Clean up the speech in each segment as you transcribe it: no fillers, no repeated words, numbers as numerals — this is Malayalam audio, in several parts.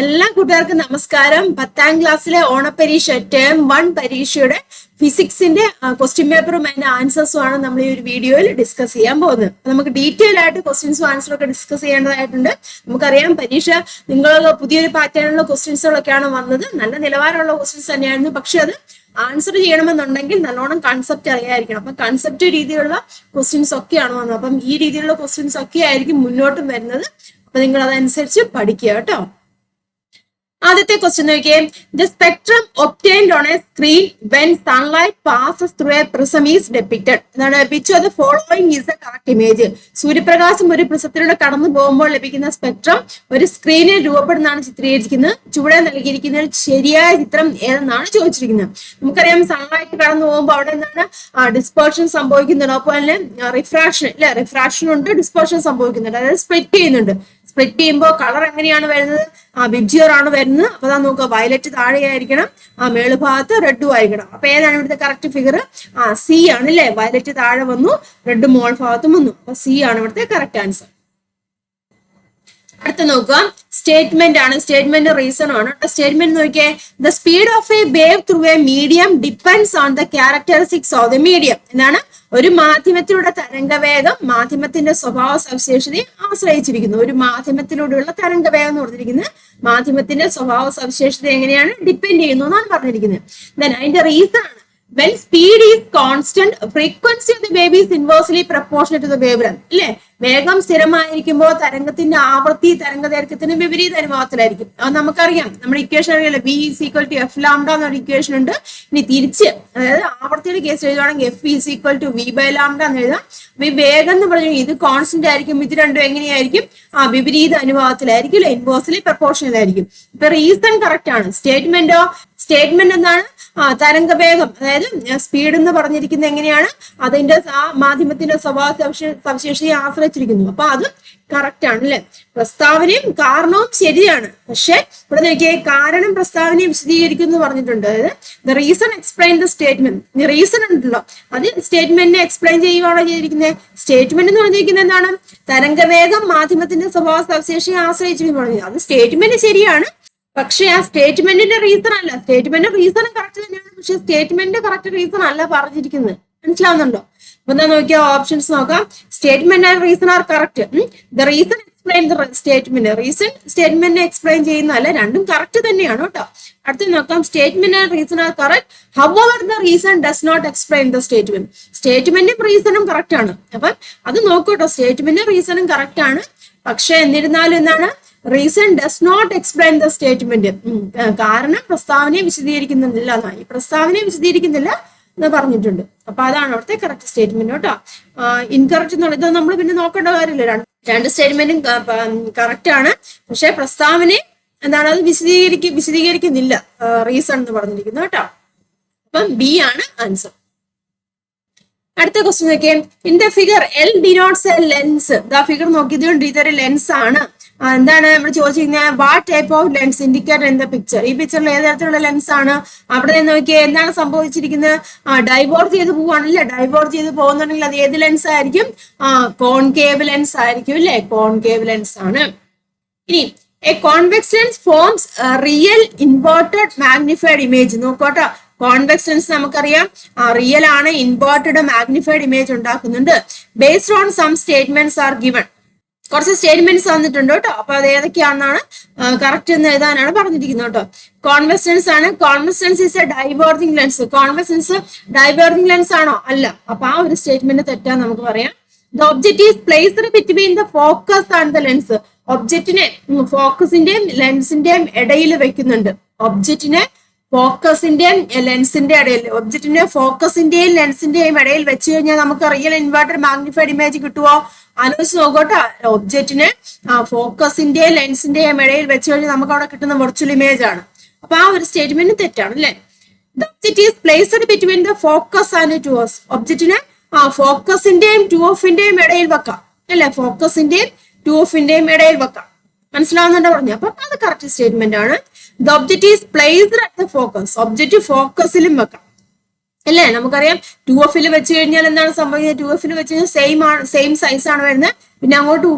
എല്ലാ കൂട്ടുകാർക്കും നമസ്കാരം. 10ാം ക്ലാസ്സിലെ ഓണപരീക്ഷ ടേം 1 പരീക്ഷയുടെ ഫിസിക്സിന്റെ ക്വസ്റ്റ്യൻ പേപ്പറും അതിന്റെ ആൻസേഴ്സും ആണ് നമ്മൾ ഈ ഒരു വീഡിയോയിൽ ഡിസ്കസ് ചെയ്യാൻ പോകുന്നത്. നമുക്ക് ഡീറ്റെയിൽ ആയിട്ട് ക്വസ്റ്റ്യൻസും ആൻസറും ഒക്കെ ഡിസ്കസ് ചെയ്യേണ്ടതായിട്ടുണ്ട്. നമുക്കറിയാം പരീക്ഷ നിങ്ങൾ പുതിയൊരു പാറ്റേണിലുള്ള ക്വസ്റ്റ്യൻസുകളൊക്കെയാണ് വന്നത്. നല്ല നിലവാരമുള്ള ക്വസ്റ്റ്യൻസ് തന്നെയായിരുന്നു. പക്ഷെ അത് ആൻസർ ചെയ്യണമെന്നുണ്ടെങ്കിൽ നല്ലോണം കൺസെപ്റ്റ് അറിയായിരിക്കണം. അപ്പൊ കൺസെപ്റ്റ് രീതിയിലുള്ള ക്വസ്റ്റ്യൻസ് ഒക്കെയാണ് വന്നത്. അപ്പം ഈ രീതിയിലുള്ള ക്വസ്റ്റ്യൻസ് ഒക്കെ ആയിരിക്കും മുന്നോട്ടും വരുന്നത്. അപ്പൊ നിങ്ങൾ അതനുസരിച്ച് പഠിക്കുക കേട്ടോ. ആദ്യത്തെ ക്വസ്റ്റ്യൻ നോക്കിയേ. The spectrum obtained on a screen when sunlight passes through a prism is depicted. എന്താണ്? Which of the following is the correct image. സൂര്യപ്രകാശം ഒരു പ്രിസത്തിലൂടെ കടന്നു പോകുമ്പോൾ ലഭിക്കുന്ന സ്പെക്ട്രം ഒരു സ്ക്രീനിൽ രൂപപ്പെടുന്നതാണ് ചിത്രീകരിച്ചിരിക്കുന്നത്. ചുവടെ നൽകിയിരിക്കുന്നതിൽ ശരിയായ ചിത്രം ഏതെന്നാണ് ചോദിച്ചിരിക്കുന്നത്. നമുക്കറിയാം സൺലൈറ്റ് കടന്നു പോകുമ്പോൾ അവിടെ എന്താണ് ഡിസ്പേർഷൻ സംഭവിക്കുന്നുണ്ട്. അപ്പോൾ തന്നെ റിഫ്രാക്ഷൻ ഇല്ല, റിഫ്രാക്ഷൻ ഉണ്ട്, ഡിസ്പേർഷൻ സംഭവിക്കുന്നുണ്ട്. അതായത് സ്പ്ലിറ്റ് ചെയ്യുന്നുണ്ട്. സ്പ്ലിറ്റ് ചെയ്യുമ്പോൾ കളർ എങ്ങനെയാണ് വരുന്നത്? വിബ്ജിയർ ആണ് വരുന്നത്. അപ്പൊ അതാ നോക്കുക, വയലറ്റ് താഴെയായിരിക്കണം, മേളുഭാഗത്ത് റെഡും ആയിരിക്കണം. അപ്പൊ ഏതാണ് ഇവിടുത്തെ കറക്റ്റ് ഫിഗർ? സി ആണ് അല്ലേ. വയലറ്റ് താഴെ വന്നു, റെഡ് മോൾ ഭാഗത്തും വന്നു. അപ്പൊ സി ആണ് ഇവിടുത്തെ കറക്റ്റ് ആൻസർ. അടുത്ത നോക്കുക, സ്റ്റേറ്റ്മെന്റ് ആണ്. സ്റ്റേറ്റ്മെന്റ് റീസൺ ആണ്. സ്റ്റേറ്റ്മെന്റ് നോക്കിയേ. The speed of A wave through A medium depends on the characteristics of the medium. എന്താണ്? ഒരു മാധ്യമത്തിലൂടെ തരംഗവേഗം മാധ്യമത്തിന്റെ സ്വഭാവ സവിശേഷതയെ ആശ്രയിച്ചിരിക്കുന്നു. ഒരു മാധ്യമത്തിലൂടെയുള്ള തരംഗവേഗം എന്ന് പറഞ്ഞിരിക്കുന്നത് മാധ്യമത്തിന്റെ സ്വഭാവ സവിശേഷത എങ്ങനെയാണ് ഡിപ്പെൻഡ് ചെയ്യുന്നു എന്നാണ് പറഞ്ഞിരിക്കുന്നത്. ദെൻ അതിന്റെ റീസൺ ആണ്. When speed is constant, frequency of the wave is inversely proportional to the wavelength. അല്ലെ? വേഗം സ്ഥിരമായിരിക്കുമ്പോൾ തരംഗത്തിന്റെ ആവൃത്തി തരംഗദൈർഘ്യത്തിന് വിപരീത അനുപാതത്തിലായിരിക്കും. അത് നമുക്കറിയാം. നമ്മുടെ ഇക്വേഷൻ അറിയാലോ. V is equal to F lambda എന്നൊരു ഇക്വേഷൻ ഉണ്ട്. ഇനി തിരിച്ച്, അതായത് ആവൃത്തിയുടെ case എഴുതുവാണെങ്കിൽ F is equal to V by lambda എന്ന് എഴുതാം. അപ്പൊ ഈ വേഗം എന്ന് പറഞ്ഞു ഇത് കോൺസ്റ്റന്റ് ആയിരിക്കും. ഇത് രണ്ടും എങ്ങനെയായിരിക്കും? വിപരീത അനുപാതത്തിലായിരിക്കും അല്ലെ, ഇൻവേഴ്സ്ലി പ്രപ്പോർഷണൽ ആയിരിക്കും. ഇപ്പൊ റീസൺ കറക്റ്റ് ആണ്. സ്റ്റേറ്റ്മെന്റോ? സ്റ്റേറ്റ്മെന്റ് എന്താണ്? തരംഗവേഗം, അതായത് സ്പീഡ് എന്ന് പറഞ്ഞിരിക്കുന്നത് എങ്ങനെയാണ്? അതിന്റെ മാധ്യമത്തിന്റെ സ്വഭാവ സവിശേഷതയെ ആശ്രയിച്ചിരിക്കുന്നു. അപ്പൊ അത് കറക്റ്റ് ആണ് അല്ലെ. പ്രസ്താവനയും കാരണവും ശരിയാണ്. പക്ഷെ ഇവിടെ നോക്കിയേ, കാരണം പ്രസ്താവനയെ വിശദീകരിക്കുന്നു പറഞ്ഞിട്ടുണ്ട്. അതായത് the reason explain the statement. Reason ഉണ്ടല്ലോ, അത് സ്റ്റേറ്റ്മെന്റിനെ എക്സ്പ്ലെയിൻ ചെയ്യുകയാണോ ചെയ്തിരിക്കുന്നത്. സ്റ്റേറ്റ്മെന്റ് എന്ന് പറഞ്ഞിരിക്കുന്നത് എന്താണ്? തരംഗവേഗം മാധ്യമത്തിന്റെ സ്വഭാവ സവിശേഷതയെ ആശ്രയിച്ചിരിക്കുന്നു പറഞ്ഞു. അത് സ്റ്റേറ്റ്മെന്റ് ശരിയാണ്. പക്ഷെ ആ സ്റ്റേറ്റ്മെന്റിന്റെ റീസൺ അല്ല. സ്റ്റേറ്റ്മെന്റ് റീസൺ കറക്റ്റ് തന്നെയാണ്. പക്ഷെ സ്റ്റേറ്റ്മെന്റ് കറക്റ്റ് റീസൺ അല്ല പറഞ്ഞിരിക്കുന്നത്. മനസ്സിലാവുന്നുണ്ടോ? അപ്പൊ എന്താ നോക്കിയാ, ഓപ്ഷൻസ് നോക്കാം. Statement and reason are correct. The reason explain the statement. Reason സ്റ്റേറ്റ്മെന്റിനെ എക്സ്പ്ലെയിൻ ചെയ്യുന്നതല്ല. രണ്ടും കറക്റ്റ് തന്നെയാണ് കേട്ടോ. അടുത്ത് നോക്കാം. Statement and reason are correct. However the reason does not explain the statement. സ്റ്റേറ്റ്മെന്റും റീസണും കറക്റ്റ് ആണ്. അപ്പൊ അത് നോക്കൂട്ടോ. സ്റ്റേറ്റ്മെന്റും റീസണും കറക്റ്റ് ആണ്. പക്ഷെ എന്നിരുന്നാലും എന്താണ്? Reason does not explain the statement. കാരണം പ്രസ്താവനയെ വിശദീകരിക്കുന്നില്ല എന്നാണ്. ഈ പ്രസ്താവനയെ വിശദീകരിക്കുന്നില്ല എന്ന് പറഞ്ഞിട്ടുണ്ട്. അപ്പൊ അതാണ് അവിടുത്തെ കറക്റ്റ് സ്റ്റേറ്റ്മെന്റ് കേട്ടോ. ഇൻകറക്റ്റ് എന്നുള്ളത് നമ്മൾ പിന്നെ നോക്കേണ്ട കാര്യമില്ല. രണ്ട് സ്റ്റേറ്റ്മെന്റും കറക്റ്റ് ആണ്. പക്ഷെ പ്രസ്താവനയെ എന്താണ്? അത് വിശദീകരിക്കുന്നില്ല റീസൺ എന്ന് പറഞ്ഞിരിക്കുന്നു കേട്ടോ. അപ്പം ബി ആണ് ആൻസർ. അടുത്ത ക്വസ്റ്റ്യൻ നോക്കിയേ. In the figure L denotes a lens. The figure നോക്കിയതുകൊണ്ട് ഇതൊരു ലെൻസ് ആണ്. എന്താണ് നമ്മൾ ചോദിച്ചിരിക്കുന്നത്? What type of lens indicated in the picture. ഈ പിക്ചറിൽ ഏത് തരത്തിലുള്ള ലെൻസ് ആണ്? അവിടെ നിന്ന് നോക്കിയാൽ എന്താണ് സംഭവിച്ചിരിക്കുന്നത്? ഡൈവേർജ് ചെയ്ത് പോവാണല്ലേ. ഡൈവേർജ് ചെയ്ത് പോകുന്നുണ്ടെങ്കിൽ അത് ഏത് ലെൻസ് ആയിരിക്കും? കോൺകേവ് ലെൻസ് ആയിരിക്കും അല്ലെ. കോൺകേവ് ലെൻസ് ആണ്. ഇനി a convex lens forms real inverted magnified image. നോക്കോട്ടോ, കോൺവെക്സ് ലെൻസ് നമുക്കറിയാം റിയൽ ആണ്. ഇൻവേർട്ടഡ് മാഗ്നിഫൈഡ് ഇമേജ് ഉണ്ടാക്കുന്നുണ്ട്. Based on some statements are given. കുറച്ച് സ്റ്റേറ്റ്മെന്റ്സ് വന്നിട്ടുണ്ട് കേട്ടോ. അപ്പൊ അത് ഏതൊക്കെയാണെന്നാണ് കറക്റ്റ് എന്ന് എഴുതാനാണ് പറഞ്ഞിരിക്കുന്നത് കേട്ടോ. കോൺവെക്സ് ലെൻസ് ആണ്. Convex lens is a diverging lens. Convex lens diverging lens ആണോ? അല്ല. അപ്പൊ ആ ഒരു സ്റ്റേറ്റ്മെന്റ് തെറ്റാന്ന് നമുക്ക് പറയാം. The object is placed between the focus and the lens. ഒബ്ജക്റ്റിനെ ഫോക്കസിന്റെയും ലെൻസിന്റെയും ഇടയിൽ വെക്കുന്നുണ്ട്. ഒബ്ജക്റ്റിനെ ഫോക്കസിന്റെയും ലെൻസിന്റെ ഇടയിൽ, ഒബ്ജക്റ്റിന്റെ ഫോക്കസിന്റെയും ലെൻസിന്റെയും ഇടയിൽ വെച്ച് കഴിഞ്ഞാൽ നമുക്ക് റിയൽ ഇൻവേർട്ടഡ് മാഗ്നിഫൈഡ് ഇമേജ് കിട്ടുമോ? ആലോചിച്ച് നോക്കോട്ടെ. ഒബ്ജക്റ്റിനെ ഫോക്കസിന്റെയും ലെൻസിന്റെയും ഇടയിൽ വെച്ച് കഴിഞ്ഞാൽ നമുക്ക് അവിടെ കിട്ടുന്ന വെർച്വൽ ഇമേജ് ആണ്. അപ്പൊ ആ ഒരു സ്റ്റേറ്റ്മെന്റ് തെറ്റാണ് അല്ലെ. The object is placed between the focus and two of. ഒബ്ജക്റ്റിനെ ഫോക്കസിന്റെയും ടു ഓഫിന്റെയും ഇടയിൽ വെക്കാം അല്ലെ. ഫോക്കസിന്റെയും ടു ഓഫിന്റെയും ഇടയിൽ വെക്കാം. മനസ്സിലാവുന്നുണ്ടോ പറഞ്ഞു? അപ്പൊ അത് കറക്റ്റ് സ്റ്റേറ്റ്മെന്റ് ആണ്. The object is placed at the focus. Object ഫോക്കസിലും വെക്കാം അല്ലേ. നമുക്കറിയാം 2F വെച്ച് കഴിഞ്ഞാൽ എന്താണ് സംഭവിക്കുന്നത്? 2F വെച്ച് കഴിഞ്ഞാൽ സെയിം സൈസ് ആണ് വരുന്നത്. പിന്നെ അങ്ങോട്ട്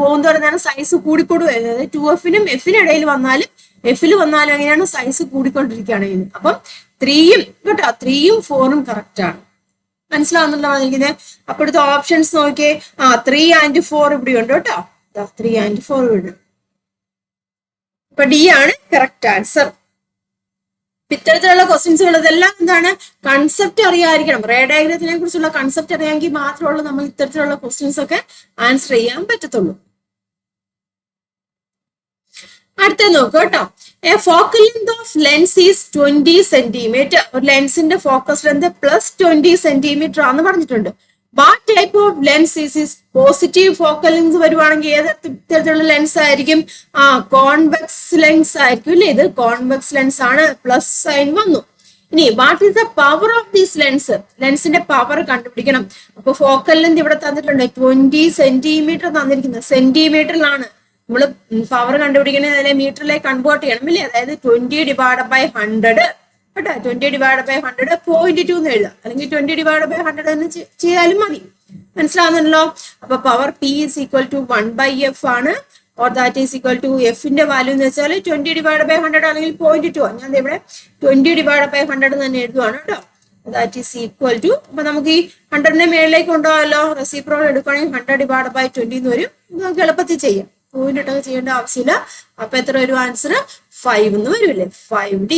പോകുന്നതോടെ സൈസ് കൂടിക്കൂടി വരുന്നത്. 2F-നും F-നും ഇടയിൽ വന്നാലും F-ൽ വന്നാലും എങ്ങനെയാണ് സൈസ് കൂടിക്കൊണ്ടിരിക്കുകയാണ് ചെയ്യുന്നത്. അപ്പം 3-യും കേട്ടോ, 3-യും 4-ഉം കറക്റ്റ് ആണ്. മനസ്സിലാവുന്നല്ലോ പറഞ്ഞിരിക്കുന്നത്. അപ്പൊ ഇവിടുത്തെ ഓപ്ഷൻസ് നോക്കിയേ. 3 and 4 ഇവിടെ ഉണ്ട് കേട്ടോ. 3 and 4 ഇവിടെ. അപ്പൊ D ആണ് കറക്റ്റ് ആൻസർ. ഇത്തരത്തിലുള്ള ക്വസ്റ്റ്യൻസുകൾ ഇതെല്ലാം എന്താണ്, കൺസെപ്റ്റ് അറിയാതിരിക്കണം. റേ ഡയഗ്രത്തിനെ കുറിച്ചുള്ള കൺസെപ്റ്റ് അറിയാമെങ്കിൽ മാത്രമുള്ളൂ നമ്മൾ ഇത്തരത്തിലുള്ള ക്വസ്റ്റ്യൻസ് ഒക്കെ ആൻസർ ചെയ്യാൻ പറ്റത്തുള്ളൂ. അടുത്ത നോക്കുക കേട്ടോ. A focal length of lens is 20 centimetre. ഒരു ലെൻസിന്റെ ഫോക്കസ് ലെങ്ത് +20 സെന്റിമീറ്റർ ആണെന്ന് പറഞ്ഞിട്ടുണ്ട്. What type of lens is positive focal length വരുവാണെങ്കിൽ ഏത് തരത്തിലുള്ള ലെൻസ് ആയിരിക്കും? കോൺവെക്സ് ലെൻസ് ആയിരിക്കും അല്ലേ. ഇത് കോൺവെക്സ് ലെൻസ് ആണ്, പ്ലസ് സൈൻ വന്നു. ഇനി what is the power of this lens? ലെൻസിന്റെ പവർ കണ്ടുപിടിക്കണം. അപ്പൊ ഫോക്കൽ ലെങ്ത് ഇവിടെ തന്നിട്ടുണ്ട് 20 സെന്റിമീറ്റർ തന്നിരിക്കുന്നത്. സെന്റിമീറ്ററിലാണ് നമ്മൾ പവർ കണ്ടുപിടിക്കണേ, മീറ്ററിലേക്ക് കൺവേർട്ട് ചെയ്യണം ഇല്ലേ. അതായത് 20/100 കേട്ടോ. 20/100 0.2 എന്ന് എഴുതാം, അല്ലെങ്കിൽ 20/100 എന്ന് ചെയ്താലും മതി. മനസ്സിലാവുന്നുണ്ടല്ലോ. അപ്പൊ power P is equal to 1/F ആണ്. Or that is equal to F-ന്റെ വാല്യൂ എന്ന് വെച്ചാൽ 20/100 അല്ലെങ്കിൽ 0.2 ആണ്. ഞാൻ ഇവിടെ 20/100 തന്നെ എഴുതുവാണ് കേട്ടോ. ദാറ്റ് ഈസ് ഈക്വൽ ടു, അപ്പൊ നമുക്ക് ഈ 100ന്റെ മേളിലേക്ക് കൊണ്ടുപോകാമല്ലോ. റെസിപ്രോക്കൽ എടുക്കുകയാണെങ്കിൽ 100/20 എന്ന് വരും. നമുക്ക് എളുപ്പത്തിൽ ചെയ്യാം, പോയിന്റിട്ടൊക്കെ ചെയ്യേണ്ട ആവശ്യമില്ല. അപ്പൊ എത്ര വരും ആൻസർ? 5 എന്ന് വരില്ലേ. 5D.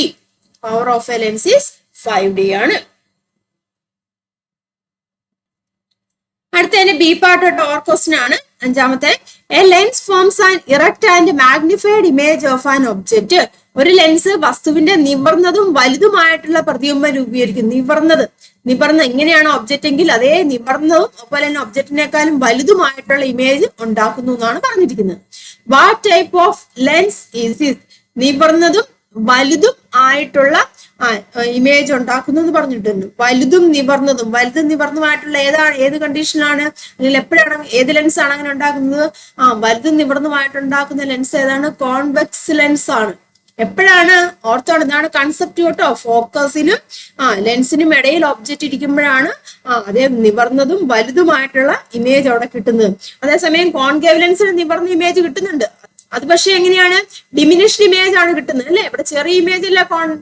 Power of A lens is 5D ആണ്. അടുത്തതിന്റെ ബി പാർട്ട് ഡോർ ക്വസ്റ്റ്യൻ ആണ്. അഞ്ചാമത്തെ, A lens forms an erect and magnified image of an object. ഒരു ലെൻസ് വസ്തുവിന്റെ നിവർന്നതും വലുതുമായിട്ടുള്ള പ്രതിബിംബം രൂപീകരിക്കും. നിവർന്ന ഇങ്ങനെയാണ് ഒബ്ജക്റ്റ് എങ്കിൽ അതേ നിവർന്നതും അതുപോലെ തന്നെ ഒബ്ജക്റ്റിനേക്കാളും വലുതുമായിട്ടുള്ള ഇമേജ് ഉണ്ടാക്കുന്നു എന്നാണ് പറഞ്ഞിരിക്കുന്നത്. What type of lens is this? നിവർന്നതും വലുതും ആയിട്ടുള്ള ഇമേജ് ഉണ്ടാക്കുന്നു എന്ന് പറഞ്ഞിട്ടുണ്ട്. വലുതും നിവർന്നതുമായിട്ടുള്ള ഏത് കണ്ടീഷനിലാണ്, അല്ലെങ്കിൽ എപ്പോഴാണ്, ഏത് ലെൻസ് ആണ് അങ്ങനെ ഉണ്ടാക്കുന്നത്? വലുതും നിവർന്നുമായിട്ടുണ്ടാക്കുന്ന ലെൻസ് ഏതാണ്? കോൺവെക്സ് ലെൻസ് ആണ്. എപ്പോഴാണ്? ഓർത്തോണം, ഇതാണ് കൺസെപ്റ്റ് കേട്ടോ. ഫോക്കസിനും ലെൻസിനും ഇടയിൽ ഒബ്ജക്റ്റ് ഇരിക്കുമ്പോഴാണ് അതേ നിവർന്നതും വലുതുമായിട്ടുള്ള ഇമേജ് അവിടെ കിട്ടുന്നത്. അതേസമയം കോൺകേവ് ലെൻസിന് നിവർന്ന ഇമേജ് കിട്ടുന്നുണ്ട്. അത് പക്ഷെ എങ്ങനെയാണ്? ഡിമിനിഷ്ഡ് ഇമേജ് ആണ് കിട്ടുന്നത് അല്ലെ. ഇവിടെ ചെറിയ ഇമേജ് അല്ല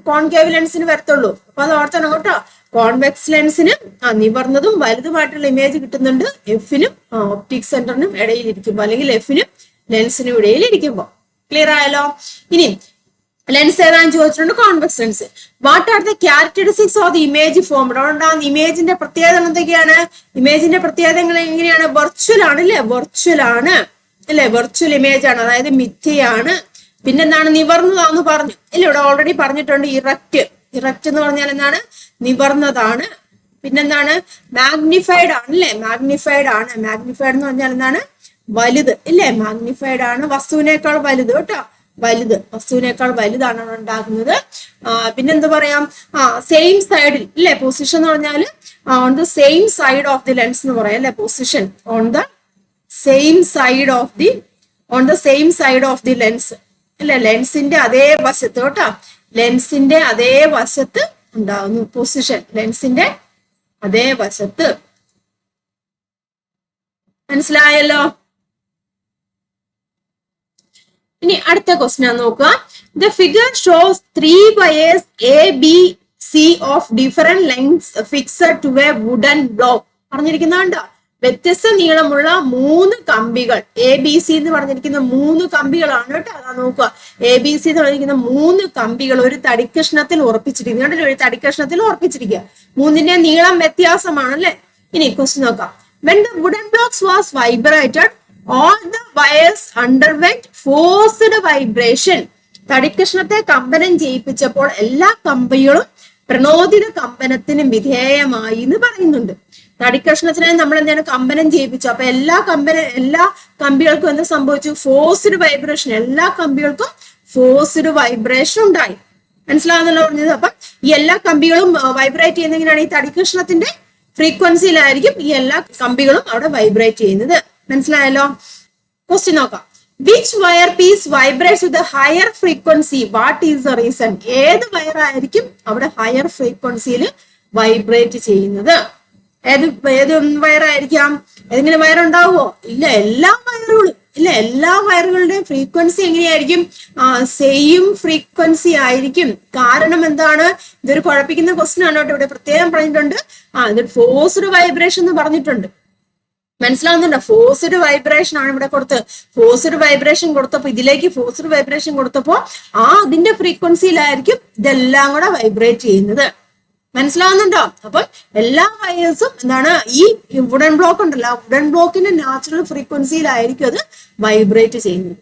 കോൺകേവ് ലെൻസിന് വരത്തുള്ളൂ. അപ്പൊ അത് ഓർത്തണം കേട്ടോ. കോൺവെക്സ് ലെൻസിന് നിവർന്നതും വലുതുമായിട്ടുള്ള ഇമേജ് കിട്ടുന്നുണ്ട് F-നും ഒപ്റ്റിക് സെന്ററിനും ഇടയിൽ ഇരിക്കുമ്പോ, അല്ലെങ്കിൽ F-നും ലെൻസിനും ഇടയിൽ ഇരിക്കുമ്പോ. ക്ലിയർ ആയല്ലോ. ഇനി ലെൻസ് ഏതാന്ന് ചോദിച്ചിട്ടുണ്ട്, convex lens. What are the characteristics of the image form? അതുകൊണ്ടാണ് ഇമേജിന്റെ പ്രത്യേകത എന്തൊക്കെയാണ്? ഇമേജിന്റെ പ്രത്യേകതകൾ എങ്ങനെയാണ്? വെർച്വൽ ആണ് അല്ലെ. വെർച്വൽ ഇമേജ് ആണ്, അതായത് മിഥ്യയാണ്. പിന്നെന്താണ്? നിവർന്നതാന്ന് പറഞ്ഞു ഇല്ല, ഇവിടെ ഓൾറെഡി പറഞ്ഞിട്ടുണ്ട്. ഇറക്റ്റ് എന്ന് പറഞ്ഞാൽ എന്താണ്? നിവർന്നതാണ്. പിന്നെന്താണ്? മാഗ്നിഫൈഡ് ആണ് അല്ലെ. മാഗ്നിഫൈഡ് എന്ന് പറഞ്ഞാൽ എന്താണ്? വലുത് ഇല്ലേ. മാഗ്നിഫൈഡ് ആണ്, വസ്തുവിനേക്കാൾ വലുത് കേട്ടോ. വസ്തുവിനേക്കാൾ വലുതാണ് ഉണ്ടാക്കുന്നത്. പിന്നെന്താ പറയാം? സെയിം സൈഡിൽ ഇല്ലേ. പൊസിഷൻ എന്ന് പറഞ്ഞാൽ on the same side of the lens എന്ന് പറയാം അല്ലെ. Position on the same side of the lens അല്ലെ. ലെൻസിന്റെ അതേ വശത്ത് കേട്ടോ. ലെൻസിന്റെ അതേ വശത്ത് ഉണ്ടാകുന്നു പൊസിഷൻ. ലെൻസിന്റെ അതേ വശത്ത്. മനസ്സിലായല്ലോ. ഇനി അടുത്ത ക്വസ്റ്റ്യൻ നോക്കുക. The figure shows 3 wires ABC of different lengths fixed to a wooden block. പറഞ്ഞിരിക്കുന്നുണ്ടോ? വ്യത്യസ്ത നീളമുള്ള 3 കമ്പികൾ. ABC എന്ന് പറഞ്ഞിരിക്കുന്ന 3 കമ്പികളാണ് കേട്ടോ. അതാ നോക്കുക. ABC എന്ന് പറഞ്ഞിരിക്കുന്ന 3 കമ്പികൾ ഒരു തടിക്കഷ്ണത്തിൽ ഉറപ്പിച്ചിരിക്കുന്നു. കണ്ടല്ലോ, ഒരു തടിക്കഷ്ണത്തിൽ ഉറപ്പിച്ചിരിക്കുക. 3ന്റെ നീളം വ്യത്യാസമാണ് അല്ലെ. ഇനി ക്വസ്റ്റ്യൻ നോക്കാം. When the wooden blocks was vibrated, all the wires underwent forced vibration. തടിക്കഷ്ണത്തെ കമ്പനം ചെയ്യിപ്പിച്ചപ്പോൾ എല്ലാ കമ്പികളും പ്രണോദിത കമ്പനത്തിന് വിധേയമായി എന്ന് പറയുന്നുണ്ട്. തടിക്കഷ്ണത്തിനെ നമ്മൾ എന്താണ്? കമ്പനം ചെയ്യിപ്പിച്ചു. അപ്പൊ എല്ലാ കമ്പികൾക്കും എന്താ സംഭവിച്ചു? Forced vibration. എല്ലാ കമ്പികൾക്കും ഫോഴ്സ്ഡ് വൈബ്രേഷൻ ഉണ്ടായി. മനസ്സിലാവുന്നല്ലോ പറഞ്ഞത്. അപ്പൊ ഈ എല്ലാ കമ്പികളും വൈബ്രേറ്റ് ചെയ്യുന്ന എങ്ങനെയാണ്? ഈ തടിക്കഷ്ണത്തിന്റെ ഫ്രീക്വൻസിയിലായിരിക്കും ഈ എല്ലാ കമ്പികളും അവിടെ വൈബ്രേറ്റ് ചെയ്യുന്നത്. മനസ്സിലായല്ലോ. ക്വസ്റ്റ്യൻ നോക്കാം. Which wire piece vibrates with higher frequency? What is the reason? ഏത് വയർ ആയിരിക്കും അവിടെ ഹയർ ഫ്രീക്വൻസിയിൽ വൈബ്രേറ്റ് ചെയ്യുന്നത്? ഏത് ഏത് വയറായിരിക്കാം? ഏതെങ്കിലും വയറുണ്ടാവുമോ? ഇല്ല, എല്ലാ വയറുകളും ഇല്ല, എല്ലാ വയറുകളുടെയും ഫ്രീക്വൻസി എങ്ങനെയായിരിക്കും? സെയിം ഫ്രീക്വൻസി ആയിരിക്കും. കാരണം എന്താണ്? ഇതൊരു കുഴപ്പിക്കുന്ന ക്വസ്റ്റ്യൻ ആണ് കേട്ടോ. ഇവിടെ പ്രത്യേകം പറഞ്ഞിട്ടുണ്ട്, ഇതൊരു ഫോഴ്സ്ഡ് വൈബ്രേഷൻ എന്ന് പറഞ്ഞിട്ടുണ്ട്. മനസ്സിലാവുന്നുണ്ടോ? ഫോഴ്സ്ഡ് വൈബ്രേഷൻ ആണ് ഇവിടെ കൊടുത്ത്. ഫോഴ്സ്ഡ് വൈബ്രേഷൻ കൊടുത്തപ്പോ ഇതിലേക്ക് ഫോഴ്സ്ഡ് വൈബ്രേഷൻ കൊടുത്തപ്പോ അതിന്റെ ഫ്രീക്വൻസിയിലായിരിക്കും ഇതെല്ലാം കൂടെ വൈബ്രേറ്റ് ചെയ്യുന്നത്. മനസ്സിലാവുന്നുണ്ടോ? അപ്പം എല്ലാ വയേഴ്സും എന്താണ്, ഈ വുഡൻ ബ്ലോക്ക് ഉണ്ടല്ലോ, വുഡൻ ബ്ലോക്കിന്റെ നാച്ചുറൽ ഫ്രീക്വൻസിയിലായിരിക്കും അത് വൈബ്രേറ്റ് ചെയ്യുന്നത്.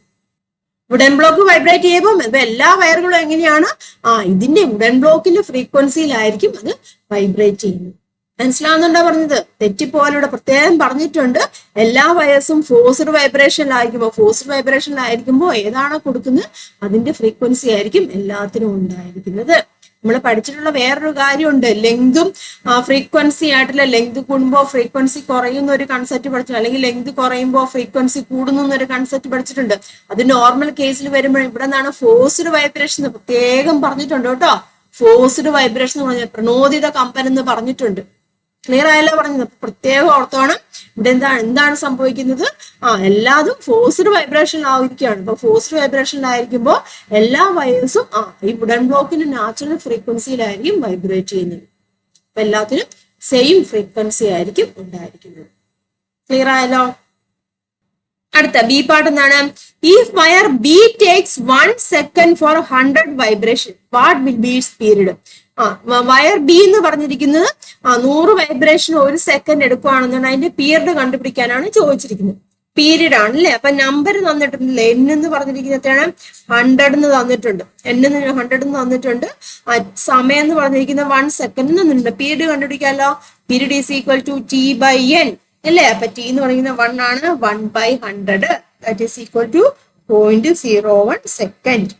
വുഡൻ ബ്ലോക്ക് വൈബ്രേറ്റ് ചെയ്യുമ്പോൾ ഇപ്പൊ എല്ലാ വയറുകളും എങ്ങനെയാണ്? ഇതിന്റെ വുഡൻ ബ്ലോക്കിന്റെ ഫ്രീക്വൻസിയിലായിരിക്കും അത് വൈബ്രേറ്റ് ചെയ്യുന്നത്. മനസ്സിലാവുന്നുണ്ടോ പറഞ്ഞത്? തെറ്റിപ്പോലെ ഇവിടെ പ്രത്യേകം പറഞ്ഞിട്ടുണ്ട്. എല്ലാ വയസ്സും ഫോഴ്സ്ഡ് വൈബ്രേഷനിലായിരിക്കുമ്പോൾ ഏതാണോ കൊടുക്കുന്നത് അതിന്റെ ഫ്രീക്വൻസി ആയിരിക്കും എല്ലാത്തിനും ഉണ്ടായിരിക്കുന്നത്. നമ്മൾ പഠിച്ചിട്ടുള്ള വേറൊരു കാര്യമുണ്ട്, ലെങ്തും ഫ്രീക്വൻസി ആയിട്ടുള്ള ലെങ്ത് കൂടുമ്പോൾ ഫ്രീക്വൻസി കുറയുന്ന ഒരു കൺസെപ്റ്റ് പഠിച്ചിട്ടുണ്ട്, അല്ലെങ്കിൽ ലെങ്ത് കുറയുമ്പോൾ ഫ്രീക്വൻസി കൂടുന്നു എന്നൊരു കൺസെപ്റ്റ് പഠിച്ചിട്ടുണ്ട്. അത് നോർമൽ കേസിൽ വരുമ്പോൾ ഇവിടെ നിന്നാണ് ഫോഴ്സ്ഡ് വൈബ്രേഷൻ പ്രത്യേകം പറഞ്ഞിട്ടുണ്ട് കേട്ടോ. ഫോഴ്സ്ഡ് വൈബ്രേഷൻ എന്ന് പറഞ്ഞാൽ പ്രണോദിത കമ്പനം എന്ന് പറഞ്ഞിട്ടുണ്ട്. ക്ലിയർ ആയല്ലോ പറഞ്ഞത്? പ്രത്യേകം ഓർത്തോണം. ഇവിടെ എന്താണ് സംഭവിക്കുന്നത്? എല്ലാതും ഫോഴ്സ്ഡ് വൈബ്രേഷനിലായിരിക്കുകയാണ്. അപ്പൊ ഫോഴ്സ്ഡ് വൈബ്രേഷനിലായിരിക്കുമ്പോൾ എല്ലാ വയേഴ്സും ഈ വുഡൻ ബ്ലോക്കിന്റെ നാച്ചുറൽ ഫ്രീക്വൻസിയിലായിരിക്കും വൈബ്രേറ്റ് ചെയ്യുന്നത്. അപ്പൊ എല്ലാത്തിനും സെയിം ഫ്രീക്വൻസി ആയിരിക്കും ഉണ്ടായിരിക്കുന്നത്. ക്ലിയർ ആയല്ലോ? അടുത്ത ബി പാർട്ട് എന്താണ്? If wire B takes 1 second for 100 vibration, what will be its period? Wire B എന്ന് പറഞ്ഞിരിക്കുന്നത് 100 വൈബ്രേഷൻ 1 സെക്കൻഡ് എടുക്കുകയാണെന്നുണ്ടെങ്കിൽ അതിന്റെ പീരീഡ് കണ്ടുപിടിക്കാനാണ് ചോദിച്ചിരിക്കുന്നത്. പീരീഡ് ആണല്ലേ. അപ്പൊ നമ്പർ തന്നിട്ടുണ്ടല്ലേ, എൻ എന്ന് പറഞ്ഞിരിക്കുന്നത് 100 എന്ന് തന്നിട്ടുണ്ട്, എൻ 100 എന്ന് തന്നിട്ടുണ്ട്. സമയം എന്ന് പറഞ്ഞിരിക്കുന്നത് 1 സെക്കൻഡ് തന്നിട്ടുണ്ട്. പീരീഡ് കണ്ടുപിടിക്കാമല്ലോ. Period is equal to T by N അല്ലേ. അപ്പൊ ടി എന്ന് പറയുന്നത് 1 ആണ്. 1/100 that is equal to 0.01 second.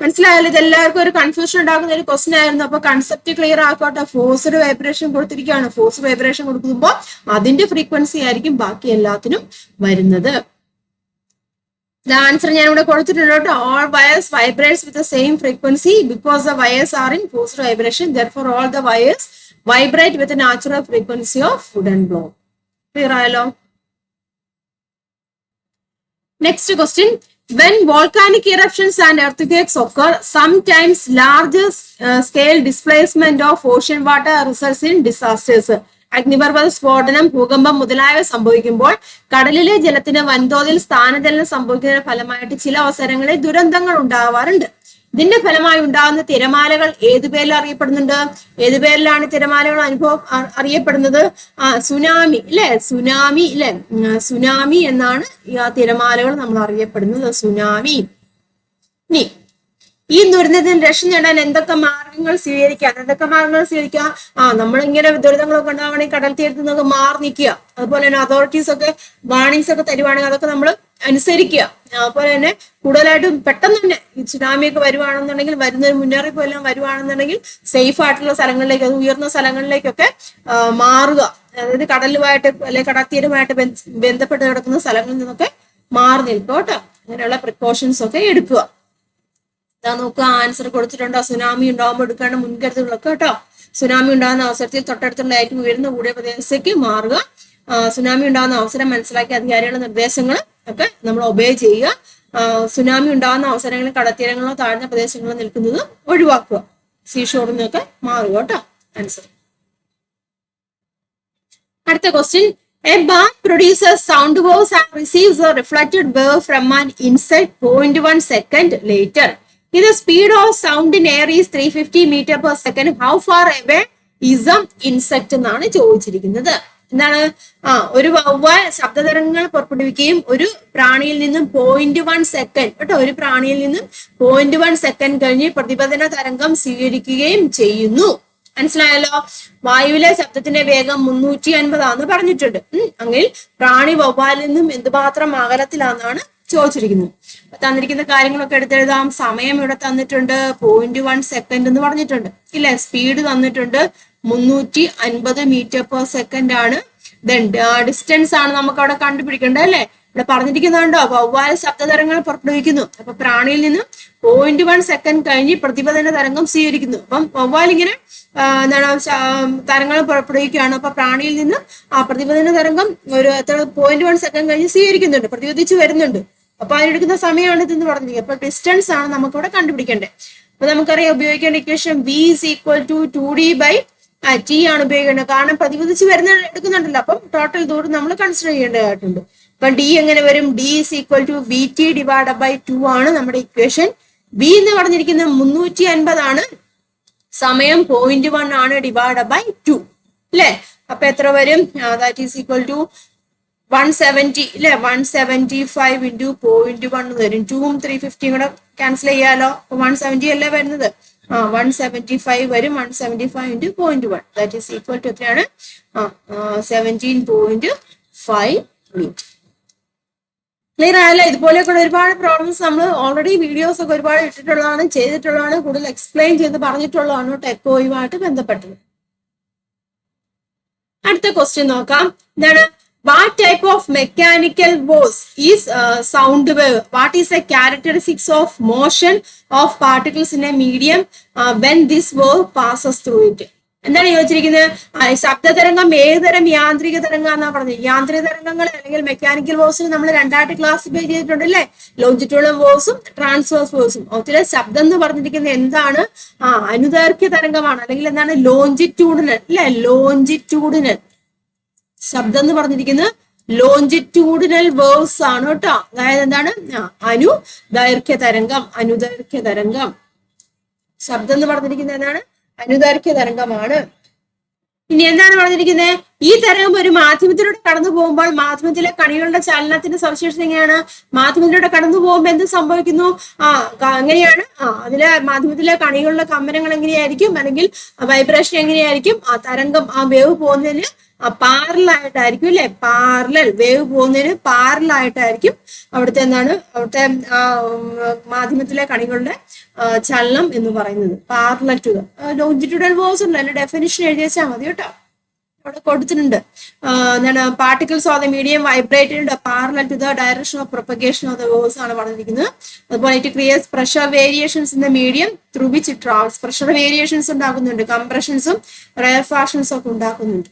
മനസ്സിലായാലും ഇതെല്ലാവർക്കും ഒരു കൺഫ്യൂഷൻ ഉണ്ടാക്കുന്ന ഒരു ക്വസ്റ്റൻ ആയിരുന്നു. അപ്പൊ കൺസെപ്റ്റ് ക്ലിയർ ആക്കോട്ടെ. ഫോഴ്സ്ഡ് വൈബ്രേഷൻ കൊടുത്തിരിക്കുകയാണ്. ഫോഴ്സ്ഡ് വൈബ്രേഷൻ കൊടുക്കുമ്പോൾ അതിന്റെ ഫ്രീക്വൻസി ആയിരിക്കും ബാക്കി എല്ലാത്തിനും വരുന്നത്. ആൻസർ ഞാൻ ഇവിടെ കൊടുത്തിട്ടുണ്ട് കേട്ടോ. All wires vibrates with the same frequency because the wires are in forced vibration. Therefore all the wires vibrate with natural frequency of wooden block. Clear ആയല്ലോ? Next question. When volcanic eruptions and earthquakes occur, sometimes large scale displacement of ocean water results in disasters. അഗ്നിപർവ്വത സ്ഫോടനം, ഭൂകമ്പം മുതലായവ സംഭവിക്കുമ്പോൾ കടലിലെ ജലത്തിന് വൻതോതിൽ സ്ഥാനചലനം സംഭവിക്കുന്നതിന്റെ ഫലമായിട്ട് ചില അവസരങ്ങളിൽ ദുരന്തങ്ങൾ ഉണ്ടാവാറുണ്ട്. ഇതിന്റെ ഫലമായി ഉണ്ടാകുന്ന തിരമാലകൾ ഏതു പേരിൽ അറിയപ്പെടുന്നുണ്ട്? ഏതു പേരിലാണ് തിരമാലകൾ അറിയപ്പെടുന്നത്? സുനാമി അല്ലെ. സുനാമി അല്ലെ. സുനാമി എന്നാണ് തിരമാലകൾ നമ്മൾ അറിയപ്പെടുന്നത്. സുനാമി. ഇനി ഈ ദുരന്തത്തിന് രക്ഷ നേടാൻ എന്തൊക്കെ മാർഗങ്ങൾ സ്വീകരിക്കാം? നമ്മളിങ്ങനെ ദുരിതങ്ങളൊക്കെ ഉണ്ടാവണമെങ്കിൽ കടൽ തീരത്ത് നിന്നൊക്കെ മാറി നിൽക്കുക. അതുപോലെ തന്നെ അതോറിറ്റീസ് ഒക്കെ വാർണിങ്സ് ഒക്കെ തരുവാണെങ്കിൽ അതൊക്കെ നമ്മൾ അനുസരിക്കുക. അതുപോലെ തന്നെ കൂടുതലായിട്ടും പെട്ടെന്ന് തന്നെ ഈ സുനാമിയൊക്കെ വരുവാണെന്നുണ്ടെങ്കിൽ, വരുന്നൊരു മുന്നറിയിപ്പ് എല്ലാം വരുവാണെന്നുണ്ടെങ്കിൽ സേഫ് ആയിട്ടുള്ള സ്ഥലങ്ങളിലേക്ക്, അത് ഉയർന്ന സ്ഥലങ്ങളിലേക്കൊക്കെ മാറുക. അതായത് കടലുമായിട്ട് അല്ലെങ്കിൽ കടൽത്തീരമായിട്ട് ബന്ധപ്പെട്ട് കിടക്കുന്ന സ്ഥലങ്ങളിൽ നിന്നൊക്കെ മാറി നിൽക്കുക കേട്ടോ. അങ്ങനെയുള്ള പ്രിക്കോഷൻസ് ഒക്കെ എടുക്കുക. ഇതാ നോക്കുക, ആൻസർ കൊടുത്തിട്ടുണ്ടോ? സുനാമി ഉണ്ടാകുമ്പോൾ എടുക്കേണ്ട മുൻകരുതലുകളൊക്കെ കേട്ടോ. സുനാമി ഉണ്ടാകുന്ന അവസരത്തിൽ തൊട്ടടുത്തുള്ള ഏറ്റവും ഉയർന്ന കൂടിയ പ്രദേശത്തേക്ക് മാറുക. സുനാമി ഉണ്ടാകുന്ന അവസരം മനസ്സിലാക്കി അധികാരികളുടെ നിർദ്ദേശങ്ങൾ ഒക്കെ നമ്മൾ ഒബേ ചെയ്യുക. സുനാമി ഉണ്ടാകുന്ന അവസരങ്ങളിൽ കടത്തീരങ്ങളോ താഴ്ന്ന പ്രദേശങ്ങളോ നിൽക്കുന്നത് ഒഴിവാക്കുക. സീഷോറിൽ നിന്നൊക്കെ മാറുക കേട്ടോ. ആൻസർ. അടുത്ത question. A bath produces sound waves and receives a reflected wave from an insect 0.1 second later. If the speed of sound in air is 350 meter per second, how far away is the insect എന്നാണ് ചോദിച്ചിരിക്കുന്നത്. എന്താണ്? ഒരു വവ്വാൽ ശബ്ദതരംഗങ്ങൾ പുറപ്പെടുവിക്കുകയും ഒരു പ്രാണിയിൽ നിന്നും 0.1 സെക്കൻഡ് കേട്ടോ, ഒരു പ്രാണിയിൽ നിന്നും 0.1 സെക്കൻഡ് കഴിഞ്ഞ് പ്രതിപതന തരംഗം സ്വീകരിക്കുകയും ചെയ്യുന്നു. മനസ്സിലായല്ലോ? വായുവിലെ ശബ്ദത്തിന്റെ വേഗം 350 ആണെന്ന് പറഞ്ഞിട്ടുണ്ട്. അങ്ങനെ പ്രാണി വവ്വാലിൽ നിന്നും എന്തുമാത്രം അകലത്തിലാണെന്നാണ് ചോദിച്ചിരിക്കുന്നത്. തന്നിരിക്കുന്ന കാര്യങ്ങളൊക്കെ എടുത്തെഴുതാം. സമയം ഇവിടെ തന്നിട്ടുണ്ട് 0.1 സെക്കൻഡ് എന്ന് പറഞ്ഞിട്ടുണ്ട് ഇല്ലേ. സ്പീഡ് തന്നിട്ടുണ്ട് 350 മീറ്റർ പെർ സെക്കൻഡ് ആണ്. ദെൻ ഡിസ്റ്റൻസ് ആണ് നമുക്ക് അവിടെ കണ്ടുപിടിക്കേണ്ടത് അല്ലെ. ഇവിടെ പറഞ്ഞിരിക്കുന്നുണ്ടോ വവ്വാൽ ശബ്ദതരംഗങ്ങൾ പുറപ്പെടുവിക്കുന്നു. അപ്പൊ പ്രാണിയിൽ നിന്ന് 0.1 സെക്കൻഡ് കഴിഞ്ഞ് പ്രതിപതന തരംഗം സ്വീകരിക്കുന്നു. അപ്പം വവ്വാൽ ഇങ്ങനെ എന്താണ് തരംഗങ്ങൾ പുറപ്പെടുവിക്കുകയാണ്. അപ്പൊ പ്രാണിയിൽ നിന്ന് ആ പ്രതിപതന തരംഗം ഒരു 0.1 സെക്കൻഡ് കഴിഞ്ഞ് സ്വീകരിക്കുന്നുണ്ട്, പ്രതിപദിച്ച് വരുന്നുണ്ട്. അപ്പൊ അതിനെടുക്കുന്ന സമയമാണ് ഇതെന്ന് പറഞ്ഞിരിക്കുന്നത്. അപ്പൊ ഡിസ്റ്റൻസ് ആണ് നമുക്കിവിടെ കണ്ടുപിടിക്കേണ്ടത്. അപ്പൊ നമുക്കറിയാം ഉപയോഗിക്കേണ്ട equation V is equal to 2D/T ആണ് ഉപയോഗിക്കേണ്ടത്. കാരണം പ്രതിപദിച്ച് വരുന്ന എടുക്കുന്നുണ്ടല്ലോ, അപ്പം ടോട്ടൽ ദൂരം നമ്മൾ കൺസിഡർ ചെയ്യേണ്ടതായിട്ടുണ്ട്. അപ്പൊ D എങ്ങനെ വരും? D is equal to VT divided by 2 ആണ് നമ്മുടെ ഇക്വേഷൻ. V എന്ന് പറഞ്ഞിരിക്കുന്നത് 350 ആണ്, സമയം 0.1 ആണ്, ഡിവൈഡ് ബൈ 2 അല്ലെ. അപ്പൊ എത്ര വരും? ദാറ്റ് ഈസ് ഈക്വൽ ടു 170 അല്ലെ. 175 into 0.1 വരും. 2ഉം 350 കൂടെ ക്യാൻസൽ ചെയ്യാലോ. 170 അല്ലേ വരുന്നത്. 175 വരും. 175 into 0.1 that is equal to എത്രയാണ്? 17.5 മീറ്റർ. ക്ലിയർ ആയല്ലോ? ഇതുപോലെയൊക്കെ ഒരുപാട് പ്രോബ്ലംസ് നമ്മൾ ഓൾറെഡി വീഡിയോസ് ഒക്കെ ഒരുപാട് ഇട്ടിട്ടുള്ളതാണ്, ചെയ്തിട്ടുള്ളതാണ്, കൂടുതൽ എക്സ്പ്ലെയിൻ ചെയ്ത് പറഞ്ഞിട്ടുള്ളതാണ് ടെക്കോയുമായിട്ട് ബന്ധപ്പെട്ടത്. അടുത്ത ക്വസ്റ്റ്യൻ നോക്കാം. എന്താണ്? What type of mechanical waves is sound wave? What is A characteristics of motion of particles in A medium when this wave passes through it? എന്താണ് ചോദിച്ചിരിക്കുന്നത്? ശബ്ദതരംഗം ഏതുതരം യാന്ത്രിക തരംഗം എന്നാ പറഞ്ഞത്. യാന്ത്രിക തരംഗങ്ങൾ അല്ലെങ്കിൽ മെക്കാനിക്കൽ വേവ്സിന് നമ്മൾ രണ്ടായിട്ട് ക്ലാസിഫൈ ചെയ്തിട്ടുണ്ട് അല്ലേ. ലോഞ്ചിറ്റ്യൂഡൽ വേവ്സും ട്രാൻസ്വേഴ്സ് വേവ്സും. അതിലെ ശബ്ദം എന്ന് പറഞ്ഞിരിക്കുന്നത് എന്താണ്? അനുദൈർഘ്യ തരംഗമാണ്, അല്ലെങ്കിൽ എന്താണ്? ലോഞ്ചിറ്റ്യൂഡിനൽ അല്ലെ. ലോഞ്ചിറ്റ്യൂഡിനൽ ശബ്ദം എന്ന് പറഞ്ഞിരിക്കുന്നത് ലോഞ്ചിറ്റ്യൂഡിനൽ വേവ്സ് ആണ് കേട്ടോ. അതായത് എന്താണ്? അനുദൈർഘ്യ തരംഗം. അനുദൈർഘ്യ തരംഗം ശബ്ദം എന്ന് പറഞ്ഞിരിക്കുന്നത് എന്താണ്? അനുദൈർഘ്യ തരംഗമാണ്. ഇനി എന്താണ് പറഞ്ഞിരിക്കുന്നത്? ഈ തരംഗം ഒരു മാധ്യമത്തിലൂടെ കടന്നു പോകുമ്പോൾ മാധ്യമത്തിലെ കണികളുടെ ചലനത്തിന്റെ സവിശേഷത എങ്ങനെയാണ്? മാധ്യമത്തിലൂടെ കടന്നു പോകുമ്പോൾ എന്ത് സംഭവിക്കുന്നു? എങ്ങനെയാണ്? അതിലെ മാധ്യമത്തിലെ കണികളുടെ കമ്പനങ്ങൾ എങ്ങനെയായിരിക്കും, അല്ലെങ്കിൽ വൈബ്രേഷൻ എങ്ങനെയായിരിക്കും? ആ തരംഗം, ആ വേവ് പോകുന്നതിന് പാരലായിട്ടായിരിക്കും അല്ലെ. പാരലൽ വേവ് പോകുന്നതിന് പാരലായിട്ടായിരിക്കും അവിടുത്തെ എന്താണ്? അവിടുത്തെ മാധ്യമത്തിലെ കണികളുടെ ചലനം എന്ന് പറയുന്നത്. പാരലൽ ടു ലോഞ്ചിറ്റ്യൂഡൽ വേവ്സ് ഉണ്ട്, അതിന്റെ ഡെഫിനിഷൻ എഴുതി വെച്ചാൽ മതി കേട്ടോ. അവിടെ കൊടുത്തിട്ടുണ്ട്. എന്താണ്? Particles of the medium vibrated parallel to the direction of propagation of the waves ആണ് പറഞ്ഞിരിക്കുന്നത്. അതുപോലെ it creates pressure variations in the medium through which it travels. Pressure variations ഉണ്ടാക്കുന്നുണ്ട്, കംപ്രഷൻസും റെയർഫാക്ഷൻസും ഒക്കെ ഉണ്ടാക്കുന്നുണ്ട്.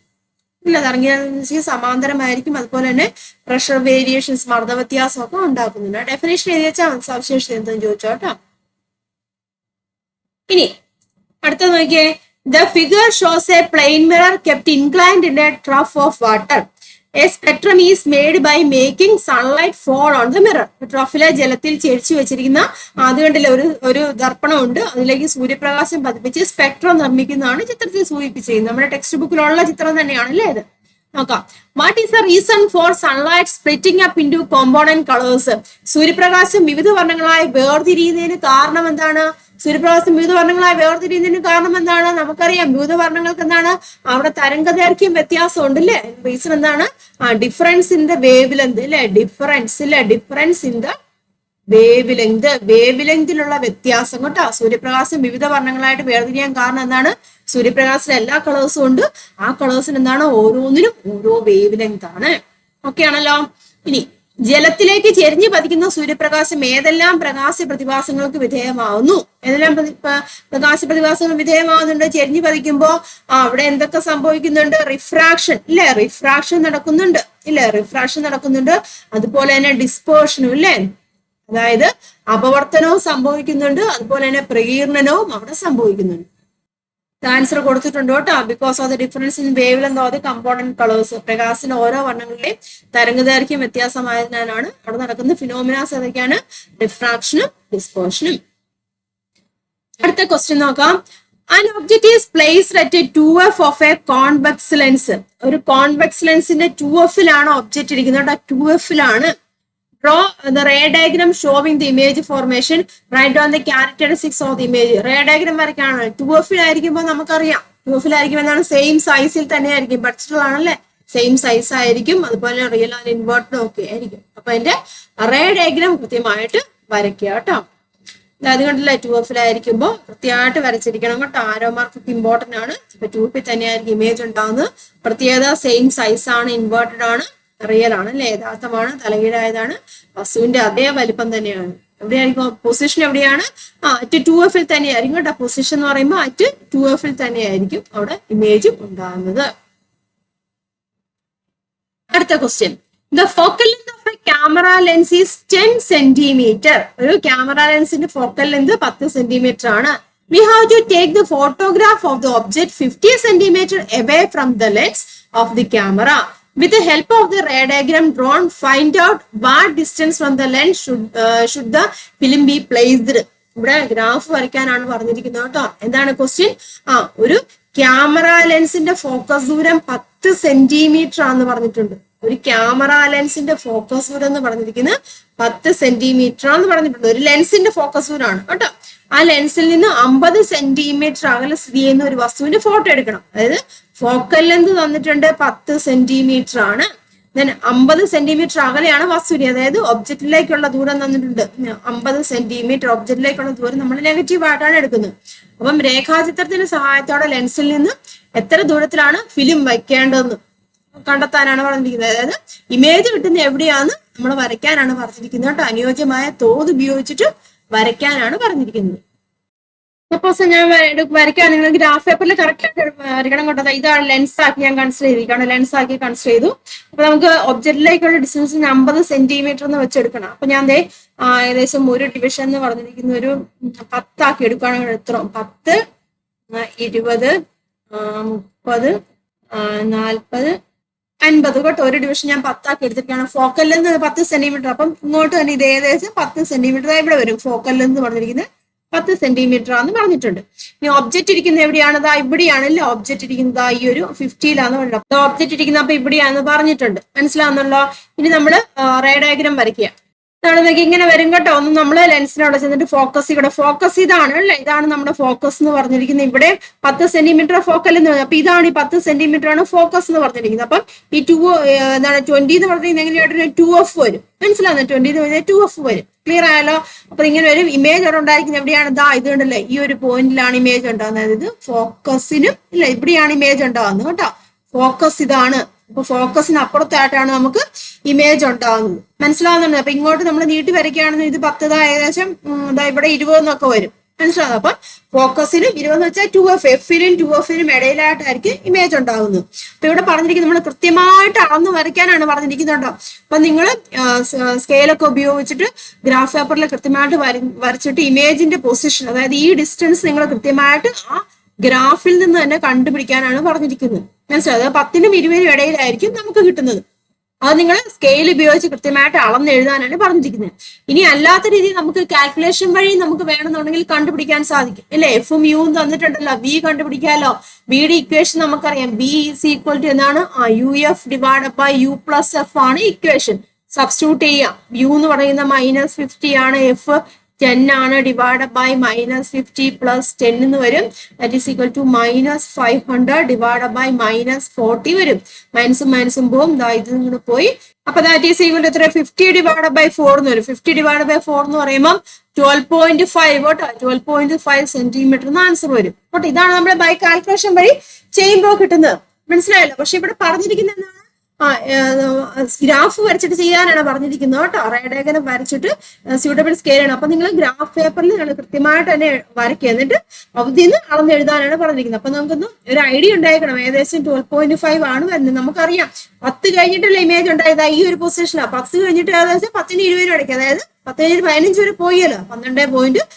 ഇല്ല, തരംഗ സമാന്തരമായിരിക്കും. അതുപോലെ തന്നെ പ്രഷർ വേരിയേഷൻസ്, മർദ്ദ വ്യത്യാസം ഒക്കെ ഉണ്ടാക്കുന്നുണ്ട്. ഡെഫിനേഷൻ എഴുതി വെച്ചാൽ സവിശേഷത എന്തെന്ന് ചോദിച്ചോട്ടോ. ഇനി അടുത്ത നോക്കിയേ. The figure shows a plane mirror kept inclined in a trough of water. A spectrum is made by making sunlight fall on the mirror. ട്രഫിലെ ജലത്തിൽ ചെരിച്ചു വെച്ചിരിക്കുന്ന അതുകൊണ്ടല്ലേ ഒരു ദർപ്പണം ഉണ്ട്, അതിലേക്ക് സൂര്യപ്രകാശം പതിപ്പിച്ച് സ്പെക്ട്രം നിർമ്മിക്കുന്നതാണ് ചിത്രത്തിൽ സൂചിപ്പിച്ചിരിക്കുന്നത്. നമ്മുടെ ടെക്സ്റ്റ് ബുക്കിലുള്ള ചിത്രം തന്നെയാണ് അല്ലേ ഇത്. നോക്കാം. What is the reason four sunlight splitting up into component colours? സൂര്യപ്രകാശം വിവിധ വർണ്ണങ്ങളായി വേർതിരിയുന്നതിന് കാരണം എന്താണ്? സൂര്യപ്രകാശം വിവിധ വർണ്ണങ്ങളായി വേർതിരിയുന്നതിന് കാരണം എന്താണ്? നമുക്കറിയാം വിവിധ വർണ്ണങ്ങൾക്ക് എന്താണ്? അവിടെ തരംഗദൈർഘ്യം വ്യത്യാസം ഉണ്ട് അല്ലേ. റീസൺ എന്താണ്? Difference in the wave length അല്ലെ. Difference in the wave length. Wave ലെങ്തിലുള്ള വ്യത്യാസം കേട്ടോ. സൂര്യപ്രകാശം വിവിധ വർണ്ണങ്ങളായിട്ട് വേർതിരിയാൻ കാരണം എന്താണ്? സൂര്യപ്രകാശത്തിൽ എല്ലാ കളേഴ്സും ഉണ്ട്. ആ കളേഴ്സിന് എന്താണ്? ഓരോന്നിനും ഓരോ വേവ് ലെങ്ത് ആണ്. ഓക്കെ ആണല്ലോ. ഇനി ജലത്തിലേക്ക് ചെരിഞ്ഞു പതിക്കുന്ന സൂര്യപ്രകാശം ഏതെല്ലാം പ്രകാശ പ്രതിഭാസങ്ങൾക്ക് വിധേയമാവുന്നു? ഏതെല്ലാം പ്രകാശ പ്രതിഭാസങ്ങൾ വിധേയമാവുന്നുണ്ട്? ചെരിഞ്ഞു പതിക്കുമ്പോ അവിടെ എന്തൊക്കെ സംഭവിക്കുന്നുണ്ട്? റിഫ്രാക്ഷൻ ഇല്ലേ. റിഫ്രാക്ഷൻ നടക്കുന്നുണ്ട്. അതുപോലെ തന്നെ ഡിസ്പേർഷനും ഇല്ലേ. അതായത് അപവർത്തനവും സംഭവിക്കുന്നുണ്ട്, അതുപോലെ തന്നെ പ്രകീർണനവും അവിടെ സംഭവിക്കുന്നുണ്ട്. ആൻസർ കൊടുത്തിട്ടുണ്ട് കേട്ടോ. Because of the difference in wave length of the component colours. പ്രകാശത്തിന്റെ ഓരോ വർണ്ണങ്ങളുടെയും തരംഗദൈർഘ്യം വ്യത്യാസമായതിനാലാണ് അവിടെ നടക്കുന്ന ഫിനോമിനാസ് ഏതൊക്കെയാണ്? റിഫ്രാക്ഷനും ഡിസ്പേർഷനും. അടുത്ത ക്വസ്റ്റ്യൻ നോക്കാം. An object is placed at a 2f of a convex lens. ഒരു കോൺവെക്സ് ലെൻസിന്റെ 2f-ലാണ് ഒബ്ജക്റ്റ് ഇരിക്കുന്നത്. 2f-ലാണ്. Draw the ray diagram showing the image formation. Write down the characteristics of the image. Ray diagram വരയ്ക്കാണ്. 2f-ലായിരിക്കുമ്പോൾ നമുക്കറിയാം 2f-ലായിരിക്കും എന്താണ്? സെയിം സൈസിൽ തന്നെ ആയിരിക്കും. ബഡ്സ്റ്റർ ആണല്ലേ, സെയിം സൈസ് ആയിരിക്കും. അതുപോലെ റിയൽ ആൻഡ് ഇൻവേർട്ടഡ് ഒക്കെ ആയിരിക്കും. അപ്പൊ അതിന്റെ റേ ഡയഗ്രം കൃത്യമായിട്ട് വരയ്ക്കുക കേട്ടോ. അതുകൊണ്ടല്ലേ 2f-ലായിരിക്കുമ്പോൾ കൃത്യമായിട്ട് വരച്ചിരിക്കണം കേട്ടോ. ആരോ മാർക്ക് ഇമ്പോർട്ടന്റ് ആണ്. ഇപ്പൊ 2f തന്നെയായിരിക്കും ഇമേജ് ഉണ്ടാകുന്നത്. പ്രത്യേകത സെയിം സൈസ് ആണ്, ഇൻവേർട്ടഡ് ആണ്. റിയൽ ആണ് അല്ലെ, യഥാർത്ഥമാണ്, തലകീഴായതാണ്, വസ്തുവിന്റെ അതേ വലിപ്പം തന്നെയാണ്. എവിടെയായിരിക്കും പൊസിഷൻ? എവിടെയാണ്? അറ്റ് 2f തന്നെയായിരിക്കും കേട്ടോ. പൊസിഷൻ എന്ന് പറയുമ്പോൾ അറ്റ് 2f തന്നെയായിരിക്കും അവിടെ ഇമേജ് ഉണ്ടാകുന്നത്. അടുത്ത question, the focal length of A camera lens is 10 centimetre. ഒരു ക്യാമറ ലെൻസിന്റെ ഫോക്കൽ ലെങ്ത് 10 സെന്റിമീറ്റർ ആണ്. We have to take the photograph of the object 50 centimeter away from the lens of the camera. With the help of the ray diagram drawn, find out what distance from the lens should the film be placed. ഇവിടെ ഗ്രാഫ് വരയ്ക്കാനാണ് പറഞ്ഞിരിക്കുന്നത് കേട്ടോ. എന്താണ് ക്വസ്റ്റ്യൻ? ഒരു ക്യാമറ ലെൻസിന്റെ ഫോക്കസ് ദൂരം 10 സെന്റിമീറ്റർ ആണെന്ന് പറഞ്ഞിട്ടുണ്ട്. ഒരു ക്യാമറ ലെൻസിന്റെ ഫോക്കസ് ദൂരം എന്ന് പറഞ്ഞിരിക്കുന്നത് 10 സെന്റിമീറ്റർ ആണെന്ന് പറഞ്ഞിട്ടുണ്ട്. ഒരു ലെൻസിന്റെ ഫോക്കസ് ദൂരമാണ് കേട്ടോ. ആ ലെൻസിൽ നിന്ന് 50 സെന്റിമീറ്റർ അകലെ സ്ഥിതി ചെയ്യുന്ന ഒരു വസ്തുവിന്റെ ഫോട്ടോ എടുക്കണം. അതായത് ഫോക്കൽ ലെന്ത് തന്നിട്ടുണ്ട് 10 സെന്റിമീറ്റർ ആണ്. ദെൻ 50 സെന്റിമീറ്റർ അകലെയാണ് വസ്തുവിന്, അതായത് ഒബ്ജക്റ്റിലേക്കുള്ള ദൂരം തന്നിട്ടുണ്ട് 50 സെന്റിമീറ്റർ. ഒബ്ജക്റ്റിലേക്കുള്ള ദൂരം നമ്മൾ നെഗറ്റീവ് ആയിട്ടാണ് എടുക്കുന്നത്. അപ്പം രേഖാചിത്രത്തിന്റെ സഹായത്തോടെ ലെൻസിൽ നിന്ന് എത്ര ദൂരത്തിലാണ് ഫിലിം വയ്ക്കേണ്ടതെന്ന് കണ്ടെത്താനാണ് പറഞ്ഞിരിക്കുന്നത്. അതായത് ഇമേജ് കിട്ടുന്ന എവിടെയാന്ന് നമ്മൾ വരയ്ക്കാനാണ് പറഞ്ഞിരിക്കുന്നത് കേട്ടോ. അനുയോജ്യമായ തോത് ഉപയോഗിച്ചിട്ട് വരയ്ക്കാനാണ് പറഞ്ഞിരിക്കുന്നത്. സപ്പോസ് ഞാൻ വരയ്ക്കാൻ, നിങ്ങൾ ഗ്രാഫ് പേപ്പറിൽ കറക്റ്റ് ആയിട്ട് വരയ്ക്കണം കേട്ടോ. ഇതാണ് ലെൻസ് ആക്കി ഞാൻ കൺസിഡർ ചെയ്തിരിക്കുകയാണ്. ലെൻസ് ആക്കി കൺസിഡർ ചെയ്തു. അപ്പൊ നമുക്ക് ഒബ്ജക്റ്റിലേക്കുള്ള ഡിസ്റ്റൻസ് 50 സെന്റിമീറ്റർ എന്ന് വെച്ചെടുക്കണം. അപ്പൊ ഞാൻ ഏകദേശം ഒരു ഡിവിഷൻ എന്ന് പറഞ്ഞിരിക്കുന്ന ഒരു 10 ആക്കി എടുക്കുകയാണെങ്കിൽ എത്ര? 10, 20, 30, 40, 50 കേട്ടോ. ഒരു ഡിവിഷൻ ഞാൻ 10 ആക്കി എടുത്തിരിക്കുകയാണ്. Focal length 10 centimetre. അപ്പം ഇങ്ങോട്ട് തന്നെ ഇത് ഏകദേശം 10 സെന്റിമീറ്റർ ഇവിടെ വരും. ഫോക്കൽ ലെന്ത് പറഞ്ഞിരിക്കുന്നത് 10 സെന്റിമീറ്റർ ആണെന്ന് പറഞ്ഞിട്ടുണ്ട്. ഇനി ഒബ്ജക്റ്റ് ഇരിക്കുന്നത് എവിടെയാണ്? ഇവിടെയാണല്ലോ ഒബ്ജക്റ്റ് ഇരിക്കുന്നത്. ഈ ഒരു 50-ലാന്ന് പറഞ്ഞത് ഒബ്ജക്റ്റ് ഇരിക്കുന്നത്. അപ്പൊ ഇവിടെയാണെന്ന് പറഞ്ഞിട്ടുണ്ട്. മനസ്സിലാവുന്നല്ലോ. ഇനി നമ്മൾ റേ ഡയഗ്രാം വരയ്ക്കുക. ഇതാണ് ഇങ്ങനെ വരും കേട്ടോ. ഒന്ന് നമ്മൾ ലെൻസിനവിടെ ചെന്നിട്ട് ഫോക്കസ് ഇവിടെ ഫോക്കസ് ഇതാണ് അല്ലെ, ഇതാണ് നമ്മുടെ ഫോക്കസ് എന്ന് പറഞ്ഞിരിക്കുന്നത്. ഇവിടെ 10 സെന്റിമീറ്റർ ഫോക്കൽ എന്ന് പറഞ്ഞത്. അപ്പൊ ഇതാണ് ഈ 10 സെന്റിമീറ്റർ ആണ് ഫോക്കസ് എന്ന് പറഞ്ഞിരിക്കുന്നത്. അപ്പം ഈ 20 എന്ന് പറഞ്ഞിരിക്കുന്നത് എങ്ങനെയായിട്ട് 2f വരും. മനസ്സിലാവുന്ന 20 എന്ന് പറഞ്ഞാൽ 2f വരും. ക്ലിയർ ആയാലോ? അപ്പൊ ഇങ്ങനെ വരും. ഇമേജ് അവിടെ ഉണ്ടായിരിക്കുന്നത് എവിടെയാണ്? ഇത് കണ്ടല്ലേ, ഈ ഒരു പോയിന്റിലാണ് ഇമേജ് ഉണ്ടാകുന്നത്. ഇത് ഫോക്കസിനും ഇല്ല, ഇവിടെയാണ് ഇമേജ് ഉണ്ടാകുന്നത് കേട്ടോ. ഫോക്കസ് ഇതാണ്. അപ്പൊ ഫോക്കസിന് അപ്പുറത്തായിട്ടാണ് നമുക്ക് ഇമേജ് ഉണ്ടാകുന്നത്. മനസ്സിലാവുന്നുണ്ട്? അപ്പൊ ഇങ്ങോട്ട് നമ്മൾ നീട്ടി വരയ്ക്കുകയാണെന്ന് ഇത് 10 ഏകദേശം ഇവിടെ 20 എന്നൊക്കെ വരും. മനസ്സിലാവുന്നു? അപ്പൊ ഫോക്കസിനും 20 എന്ന് വെച്ചാൽ 2f, എഫിനും 2fനും ഇടയിലായിട്ടായിരിക്കും ഇമേജ് ഉണ്ടാകുന്നത്. അപ്പൊ ഇവിടെ പറഞ്ഞിരിക്കുന്നത് നമ്മൾ കൃത്യമായിട്ട് അളന്ന് വരയ്ക്കാനാണ് പറഞ്ഞിരിക്കുന്നുണ്ടോ. അപ്പൊ നിങ്ങൾ സ്കെയിലൊക്കെ ഉപയോഗിച്ചിട്ട് ഗ്രാഫ് പേപ്പറിൽ കൃത്യമായിട്ട് വരച്ചിട്ട് ഇമേജിന്റെ പൊസിഷൻ, അതായത് ഈ ഡിസ്റ്റൻസ് നിങ്ങൾ കൃത്യമായിട്ട് ആ ഗ്രാഫിൽ നിന്ന് തന്നെ കണ്ടുപിടിക്കാനാണ് പറഞ്ഞിരിക്കുന്നത്. മനസ്സിലായത്? 10നും 20നും ഇടയിലായിരിക്കും നമുക്ക് കിട്ടുന്നത്. അത് നിങ്ങൾ സ്കെയിൽ ഉപയോഗിച്ച് കൃത്യമായിട്ട് അളന്ന് എഴുതാനാണ് പറഞ്ഞിരിക്കുന്നത്. ഇനി അല്ലാത്ത രീതിയിൽ നമുക്ക് കാൽക്കുലേഷൻ വഴി നമുക്ക് വേണമെന്നുണ്ടെങ്കിൽ കണ്ടുപിടിക്കാൻ സാധിക്കും അല്ലെ. എഫും യുവും തന്നിട്ടുണ്ടല്ലോ, ബി കണ്ടുപിടിക്കാമല്ലോ. ബിയുടെ ഇക്വേഷൻ നമുക്കറിയാം. ബി ഈസ് ഈക്വൽ ടു എന്താണ്? UF divide by U plus F ആണ് ഇക്വേഷൻ. സബ്സ്റ്റിറ്റ്യൂട്ട് ചെയ്യാം. യു എന്ന് പറയുന്ന -50 ആണ്, എഫ് 10 ആണ്, ഡിവൈഡ് ബൈ -50 പ്ലസ് 10 എന്ന് വരും. That is equal to -500 divide by -40 വരും. മൈനസും പോവും. ഇത് ഇങ്ങനെ പോയി. അപ്പൊ ദാറ്റ് ഈസ് ഈക്വൽ ടു എത്ര? 50 ഡിവൈഡ് ബൈ 4 എന്ന് വരും. 50 ഡിവൈഡ് ബൈ 4 എന്ന് പറയുമ്പോൾ 12.5 കേട്ടോ. 12.5 സെന്റിമീറ്റർ എന്ന് ആൻസർ വരും കേട്ടോ. ഇതാണ് നമ്മുടെ ബൈ കാൽക്കുലേഷൻ വഴി ചെയ്യുമ്പോൾ കിട്ടുന്നത്. മനസ്സിലായല്ലോ? പക്ഷെ ഇവിടെ പറഞ്ഞിരിക്കുന്ന എന്താണ്? ഗ്രാഫ് വരച്ചിട്ട് ചെയ്യാനാണ് പറഞ്ഞിരിക്കുന്നത് കേട്ടോ. റേ ഡയഗ്രം വരച്ചിട്ട് സ്യൂട്ടബിൾ സ്കെയിലാണ്. അപ്പൊ നിങ്ങൾ ഗ്രാഫ് പേപ്പറിൽ നിങ്ങൾ കൃത്യമായിട്ട് തന്നെ വരയ്ക്കുക. എന്നിട്ട് അവധിന്ന് അളന്ന് എഴുതാനാണ് പറഞ്ഞിരിക്കുന്നത്. അപ്പൊ നമുക്കൊന്ന് ഒരു ഐഡിയ ഉണ്ടായിരിക്കണം. ഏകദേശം 12.5 ആണ് വരുന്നത്. നമുക്കറിയാം 10 കഴിഞ്ഞിട്ടുള്ള ഇമേജ് ഉണ്ടായത് ഈ ഒരു പൊസിഷനാണ്. 10 കഴിഞ്ഞിട്ട് ഏകദേശം 10ന് 20 അടയ്ക്കുക. അതായത് 10 കഴിഞ്ഞിട്ട് 15 വരെ പോയല്ലോ. 12.12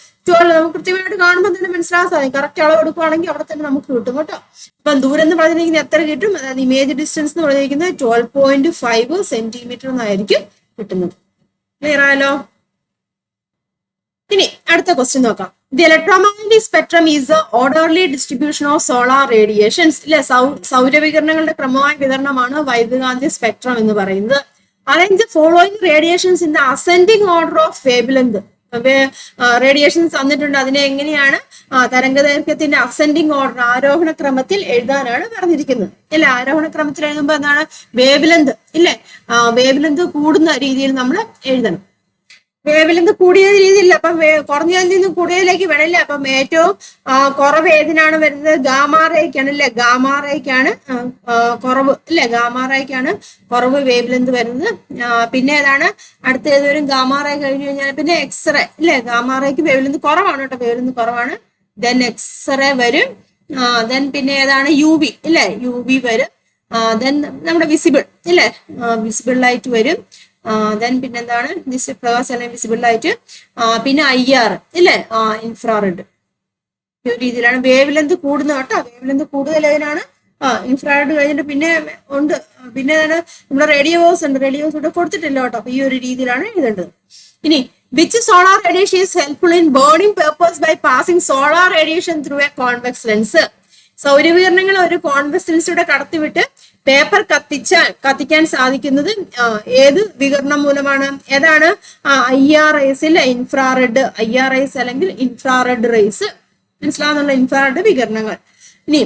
നമുക്ക് കൃത്യമായിട്ട് കാണുമ്പോൾ തന്നെ മനസ്സിലാക്കാൻ സാധിക്കും. കറക്റ്റ് അളവ് എടുക്കുകയാണെങ്കിൽ അവിടെ തന്നെ നമുക്ക് കിട്ടും കേട്ടോ. ഇപ്പം ദൂരം എന്ന് പറഞ്ഞിരിക്കുന്നത് എത്ര കിട്ടും? അതായത് ഇമേജ് ഡിസ്റ്റൻസ് എന്ന് പറഞ്ഞിരിക്കുന്നത് 12.5 സെന്റിമീറ്റർ എന്നായിരിക്കും കിട്ടുന്നത്. ക്ലിയർ ആയല്ലോ? ഇനി അടുത്ത ക്വസ്റ്റ്യൻ നോക്കാം. The electromagnetic spectrum is orderly distribution of solar radiations. ഇല്ലെ, സൗരവികിരണങ്ങളുടെ ക്രമമായ വിതരണമാണ് വൈദ്യുതകാന്തിക സ്പെക്ട്രം എന്ന് പറയുന്നത്. Arrange following radiations in the ascending order of wave length. Radiations തന്നിട്ടുണ്ട്. അതിനെ എങ്ങനെയാണ് തരംഗദൈർഘ്യത്തിന്റെ അസെൻഡിങ് ഓർഡർ, ആരോഹണ ക്രമത്തിൽ എഴുതാനാണ് പറഞ്ഞിരിക്കുന്നത്. ഇല്ല, ആരോഹണ ക്രമത്തിൽ എഴുതുമ്പോൾ എന്താണ്? വേവ് ലെങ്ത് ഇല്ലേ, വേവ് ലെങ്ത് കൂടുന്ന രീതിയിൽ നമ്മൾ എഴുതണം. വേവിൽ നിന്ന് കൂടിയ രീതിയില്ല, അപ്പം കുറഞ്ഞതിൽ നിന്ന് കൂടിയതിലേക്ക് വേണമില്ല. അപ്പം ഏറ്റവും കുറവ് ഏതിനാണ് വരുന്നത്? ഗാമാറയ്ക്കാണ് അല്ലെ? ഗാമാറയ്ക്കാണ് കുറവ് അല്ലെ? ഗാമാറയ്ക്കാണ് കുറവ് വേവ് ലെന്ത് വരുന്നത്. പിന്നെ ഏതാണ് അടുത്ത ഏതൊരു? ഗാമാറ കഴിഞ്ഞു കഴിഞ്ഞാൽ പിന്നെ എക്സ്റേ അല്ലെ? ഗാമാറയ്ക്ക് വേവ് ലെന്ത് കുറവാണ് കേട്ടോ, വേവ് ലെന്ത് കുറവാണ്. ദെൻ എക്സ്റേ വരും. ദെൻ പിന്നെ ഏതാണ്? യു വി അല്ലെ? യു വി വരും. ദെൻ നമ്മുടെ വിസിബിൾ അല്ലെ? വിസിബിൾ ലൈറ്റ് വരും. ദെൻ പിന്നെന്താണ്? പ്രകാശം വിസിബിൾ ലൈറ്റ്. പിന്നെ IR ഇല്ലേ? ഇൻഫ്രാറെഡ്. ഈ ഒരു രീതിയിലാണ് വേവ് ലെന്ത് കൂടുന്നത് കേട്ടോ. വേവ് ലെന്ത് കൂടുതൽ ഏതിനാണ്? ഇൻഫ്രാറെഡ് കഴിഞ്ഞിട്ട് പിന്നെ ഉണ്ട്, പിന്നെ നമ്മുടെ റേഡിയോസ് ഉണ്ട്. റേഡിയോസ് ഇവിടെ കൊടുത്തിട്ടില്ല കേട്ടോ. അപ്പൊ ഈ ഒരു രീതിയിലാണ് എഴുതേണ്ടത്. ഇനി which solar radiation is helpful in burning purpose by passing solar radiation through a convex lens? സൗരവികിരണങ്ങൾ ഒരു കോൺവെക്സ് ലെൻസിലൂടെ കടത്തിവിട്ട് പേപ്പർ കത്തിക്കാൻ സാധിക്കുന്നത് ഏത് വികിരണം മൂലമാണ്? ഏതാണ്? IR റേസ് ഇല്ല, ഇൻഫ്രാറെഡ്. IR റേസ് അല്ലെങ്കിൽ ഇൻഫ്രാറെഡ് റേസ്. മനസ്സിലാവുന്നുള്ള ഇൻഫ്രാറെഡ് വികിരണങ്ങൾ. ഇനി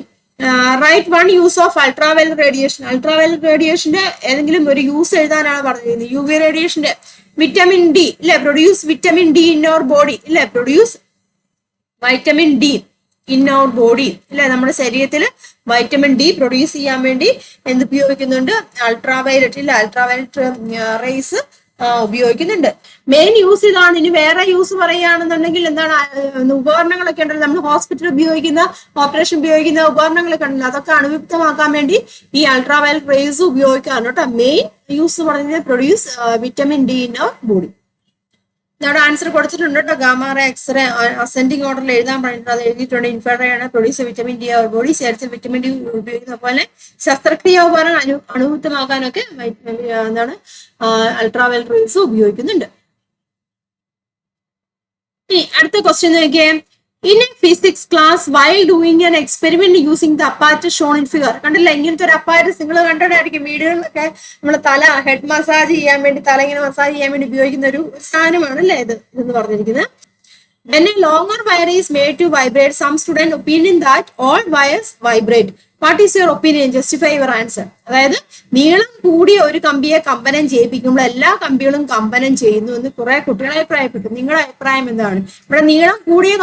write one use of ultraviolet radiation. Ultraviolet റേഡിയേഷന്റെ ഏതെങ്കിലും ഒരു യൂസ് എഴുതാനാണ് പറഞ്ഞിരിക്കുന്നത്. UV റേഡിയേഷന്റെ വിറ്റമിൻ ഡി ഇല്ലേ? Produce vitamin D in our body ഇല്ലേ? Produce vitamin D in our body അല്ലെ? നമ്മുടെ ശരീരത്തിൽ വൈറ്റമിൻ ഡി പ്രൊഡ്യൂസ് ചെയ്യാൻ വേണ്ടി എന്ത് ഉപയോഗിക്കുന്നുണ്ട്? അൾട്രാവയലറ്റ് ഇല്ല, അൾട്രാവയലറ്റ് റേസ് ഉപയോഗിക്കുന്നുണ്ട്. മെയിൻ യൂസ് ഇതാണ്. ഇനി വേറെ യൂസ് പറയുകയാണെന്നുണ്ടെങ്കിൽ എന്താണ്? ഉപകരണങ്ങളൊക്കെ ഉണ്ടല്ലോ, നമ്മൾ ഹോസ്പിറ്റലിൽ ഉപയോഗിക്കുന്ന, ഓപ്പറേഷൻ ഉപയോഗിക്കുന്ന ഉപകരണങ്ങളൊക്കെ ഉണ്ടല്ലോ, അതൊക്കെ അണുവിമുക്തമാക്കാൻ വേണ്ടി ഈ അൾട്രാവയലറ്റ് റേസ് ഉപയോഗിക്കാറുണ്ട് കേട്ടോ. മെയിൻ യൂസ് പറയുന്നത് produce vitamin D in our body. നമ്മുടെ ആൻസർ കൊടുത്തിട്ടുണ്ട് കേട്ടോ. ഗാമാറ എക്സ്റേ അസെൻഡിങ് ഓർഡറിൽ എഴുതാൻ പറഞ്ഞിട്ടുണ്ട്, അത് എഴുതിയിട്ടുണ്ട്. Infrared produce vitamin D our body. ശരീരത്തിൽ വിറ്റമിൻ ഡി ഉപയോഗിക്കുന്ന പോലെ ശസ്ത്രക്രിയ ഉപകരണം അണുവിമുക്തമാക്കാനൊക്കെ എന്താണ് അൾട്രാവയലറ്റ് റേസ് ഉപയോഗിക്കുന്നുണ്ട്. ഇനി അടുത്ത ക്വസ്റ്റ്യൻ നോക്കിയേ. In A physics class while doing an experiment using the apparatus shown in figure. കണ്ടില്ല? ഇങ്ങനത്തെ ഒരു അപ്പാരറ്റസ് നിങ്ങൾ കണ്ടിട്ടായിരിക്കും വീടുകളിലൊക്കെ നമ്മൾ തല ഹെഡ് മസാജ് ചെയ്യാൻ വേണ്ടി, തല ഇങ്ങനെ മസാജ് ചെയ്യാൻ വേണ്ടി ഉപയോഗിക്കുന്ന ഒരു സാധനമാണ് അല്ലേ ഇതെന്ന് പറഞ്ഞിരിക്കുന്നത്. When a longer wire is made to vibrate, some student opinion that all wires vibrate. What is your opinion? Justify your answer. അതായത് നീളം കൂടിയ ഒരു കമ്പിയെ കമ്പനം ചെയ്യിപ്പിക്കുമ്പോൾ എല്ലാ കമ്പികളും കമ്പനം ചെയ്യുന്നു എന്ന് കുറെ കുട്ടികൾ അഭിപ്രായപ്പെട്ടു. നിങ്ങളുടെ അഭിപ്രായം എന്താണ്? ഇവിടെ നീളം കൂടിയ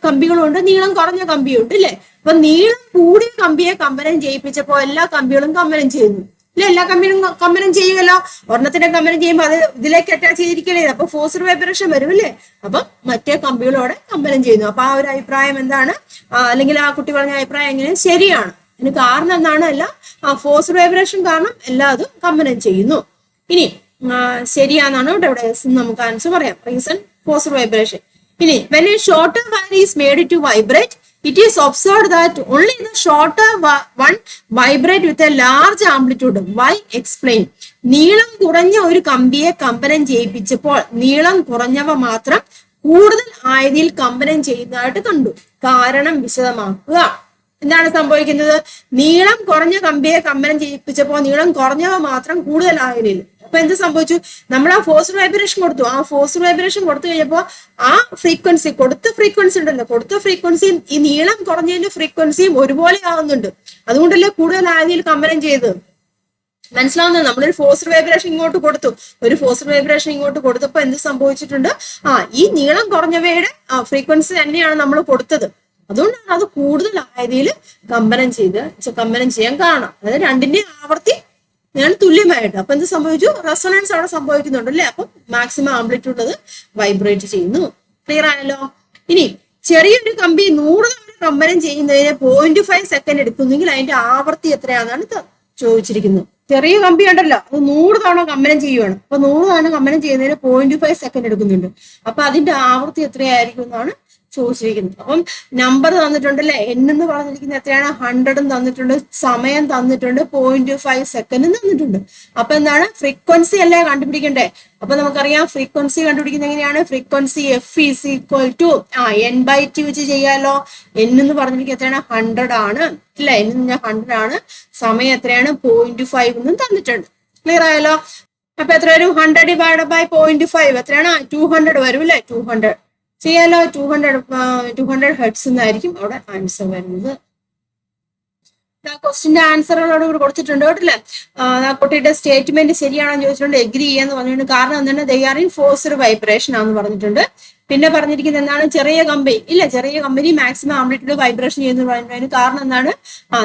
കമ്പികളുണ്ട്, നീളം കുറഞ്ഞ കമ്പിയുണ്ട് അല്ലെ? അപ്പൊ നീളം കൂടിയ കമ്പിയെ കമ്പനം ചെയ്യിപ്പിച്ചപ്പോ എല്ലാ കമ്പികളും കമ്പനം ചെയ്യുന്നു ഇല്ല? എല്ലാ കമ്പിയും കമ്പനം ചെയ്യുമല്ലോ. ഒരെണ്ണത്തിന്റെ കമ്പനം ചെയ്യുമ്പോൾ അത് ഇതിലേക്ക് അറ്റാച്ച് ചെയ്തിരിക്കലേ, അപ്പൊ ഫോഴ്സ് വൈബ്രേഷൻ വരും അല്ലേ? അപ്പൊ മറ്റേ കമ്പികളോടെ കമ്പനം ചെയ്യുന്നു. അപ്പൊ ആ ഒരു അഭിപ്രായം എന്താണ്? അല്ലെങ്കിൽ ആ കുട്ടി പറഞ്ഞ അഭിപ്രായം എങ്ങനെ? ശരിയാണ്. അതിന് കാരണം എന്താണ്? ഫോഴ്സ് വൈബ്രേഷൻ കാരണം എല്ലാതും കമ്പനം ചെയ്യുന്നു. ഇനി ശരിയാണെന്നാണ് ഇവിടെ നമുക്ക് ആൻസർ പറയാം. Reason force vibration. ഇനി when a shorter wire is made to vibrate, it is observed that only the shorter one vibrate with a large amplitude. Why? Explain. നീളം കുറഞ്ഞ ഒരു കമ്പിയെ കമ്പനം ചെയ്യിപ്പിച്ചപ്പോൾ നീളം കുറഞ്ഞവ മാത്രം കൂടുതൽ ആയതിൽ കമ്പനം ചെയ്യുന്നതായിട്ട് കണ്ടു. കാരണം വിശദമാക്കുക. എന്താണ് സംഭവിക്കുന്നത്? നീളം കുറഞ്ഞ കമ്പിയെ കമ്പനം ചെയ്യിപ്പിച്ചപ്പോൾ നീളം കുറഞ്ഞവ മാത്രം കൂടുതലായതിൽ. അപ്പൊ എന്ത് സംഭവിച്ചു? നമ്മൾ ആ ഫോഴ്സ് വൈബ്രേഷൻ കൊടുത്തു. ആ ഫോഴ്സ് വൈബ്രേഷൻ കൊടുത്തു കഴിഞ്ഞപ്പോ ആ ഫ്രീക്വൻസി, കൊടുത്ത ഫ്രീക്വൻസി ഉണ്ടല്ലോ, കൊടുത്ത ഫ്രീക്വൻസിയും ഈ നീളം കുറഞ്ഞതിന്റെ ഫ്രീക്വൻസിയും ഒരുപോലെ ആവുന്നുണ്ട്. അതുകൊണ്ടല്ലേ കൂടുതലായതിൽ കമ്പനം ചെയ്തത്. മനസ്സിലാവുന്നത്? നമ്മളൊരു ഫോഴ്സ് വൈബ്രേഷൻ ഇങ്ങോട്ട് കൊടുത്തു, ഒരു ഫോഴ്സ് വൈബ്രേഷൻ ഇങ്ങോട്ട് കൊടുത്തപ്പോ എന്ത് സംഭവിച്ചിട്ടുണ്ട്? ഈ നീളം കുറഞ്ഞവയുടെ ഫ്രീക്വൻസി തന്നെയാണ് നമ്മൾ കൊടുത്തത്. അതുകൊണ്ടാണ് അത് കൂടുതലായതിൽ കമ്പനം ചെയ്യാൻ കാരണം. അതായത് രണ്ടിന്റെ ആവർത്തി ഞാൻ തുല്യമായിട്ട്. അപ്പൊ എന്ത് സംഭവിച്ചു? റെസൊണൻസ് അവിടെ സംഭവിക്കുന്നുണ്ട് അല്ലെ? അപ്പൊ മാക്സിമം ആംപ്ലിറ്റ്യൂഡ് അത് വൈബ്രേറ്റ് ചെയ്യുന്നു. ക്ലിയർ ആണല്ലോ? ഇനി ചെറിയൊരു കമ്പി 100 തവണ കമ്പനം ചെയ്യുന്നതിന് 0.5 സെക്കൻഡ് എടുക്കുന്നെങ്കിൽ അതിന്റെ ആവർത്തി എത്രയാണെന്നാണ് ചോദിച്ചിരിക്കുന്നത്. ചെറിയ കമ്പി ഉണ്ടല്ലോ, അത് 100 തവണ കമ്പനം ചെയ്യുവാണ്. അപ്പൊ 100 തവണ കമ്പനം ചെയ്യുന്നതിന് 0.5 സെക്കൻഡ് എടുക്കുന്നുണ്ട്. അപ്പൊ അതിന്റെ ആവർത്തി എത്രയായിരിക്കും എന്നാണ് ചോദിച്ചിരിക്കുന്നത്. അപ്പം നമ്പർ തന്നിട്ടുണ്ട് അല്ലെ? N എന്ന് പറഞ്ഞിരിക്കുന്നത് എത്രയാണ്? 100 തന്നിട്ടുണ്ട്, സമയം തന്നിട്ടുണ്ട്, 0.5 സെക്കൻഡ് തന്നിട്ടുണ്ട്. അപ്പൊ എന്താണ്? ഫ്രീക്വൻസി അല്ലേ കണ്ടുപിടിക്കണ്ടേ? അപ്പൊ നമുക്കറിയാം ഫ്രീക്വൻസി കണ്ടുപിടിക്കുന്നത് എങ്ങനെയാണ്? Frequency F is equal to N/T വെച്ച് ചെയ്യാലോ. N എന്ന് പറഞ്ഞിരിക്കുന്നത് എത്രയാണ്? 100 ആണ് അല്ലെ? N എന്ന് പറഞ്ഞാൽ 100 ആണ്. സമയം എത്രയാണ്? 0.5 എന്നും തന്നിട്ടുണ്ട്. ക്ലിയർ ആയല്ലോ? അപ്പൊ എത്ര വരും? 100 ഡിവൈഡ് ബൈ 0.5 എത്രയാണ്? 200 വരും അല്ലെ? 200 ചെയ്യാലോ. 200 ഹെർട്സ് എന്നായിരിക്കും അവിടെ ആൻസർ വരുന്നത്. ക്വസ്റ്റിന്റെ ആൻസറുകളോട് കൂടി കൊടുത്തിട്ടുണ്ട് കേട്ടില്ലേ. ആ കുട്ടിയുടെ സ്റ്റേറ്റ്മെന്റ് ശരിയാണെന്ന് ചോദിച്ചിട്ടുണ്ട്, എഗ്രി ചെയ്യാന്ന് പറഞ്ഞിട്ടുണ്ട്. കാരണം എന്താണ്, they are in forced vibration ആണെന്ന് പറഞ്ഞിട്ടുണ്ട്. പിന്നെ പറഞ്ഞിരിക്കുന്നത് എന്താണ്, ചെറിയ കമ്പനി ഇല്ല, ചെറിയ കമ്പനി മാക്സിമം ആംപ്ലിറ്റ്യൂഡ് വൈബ്രേഷൻ ചെയ്യുന്നു പറയുന്നതിന് കാരണം എന്താണ്,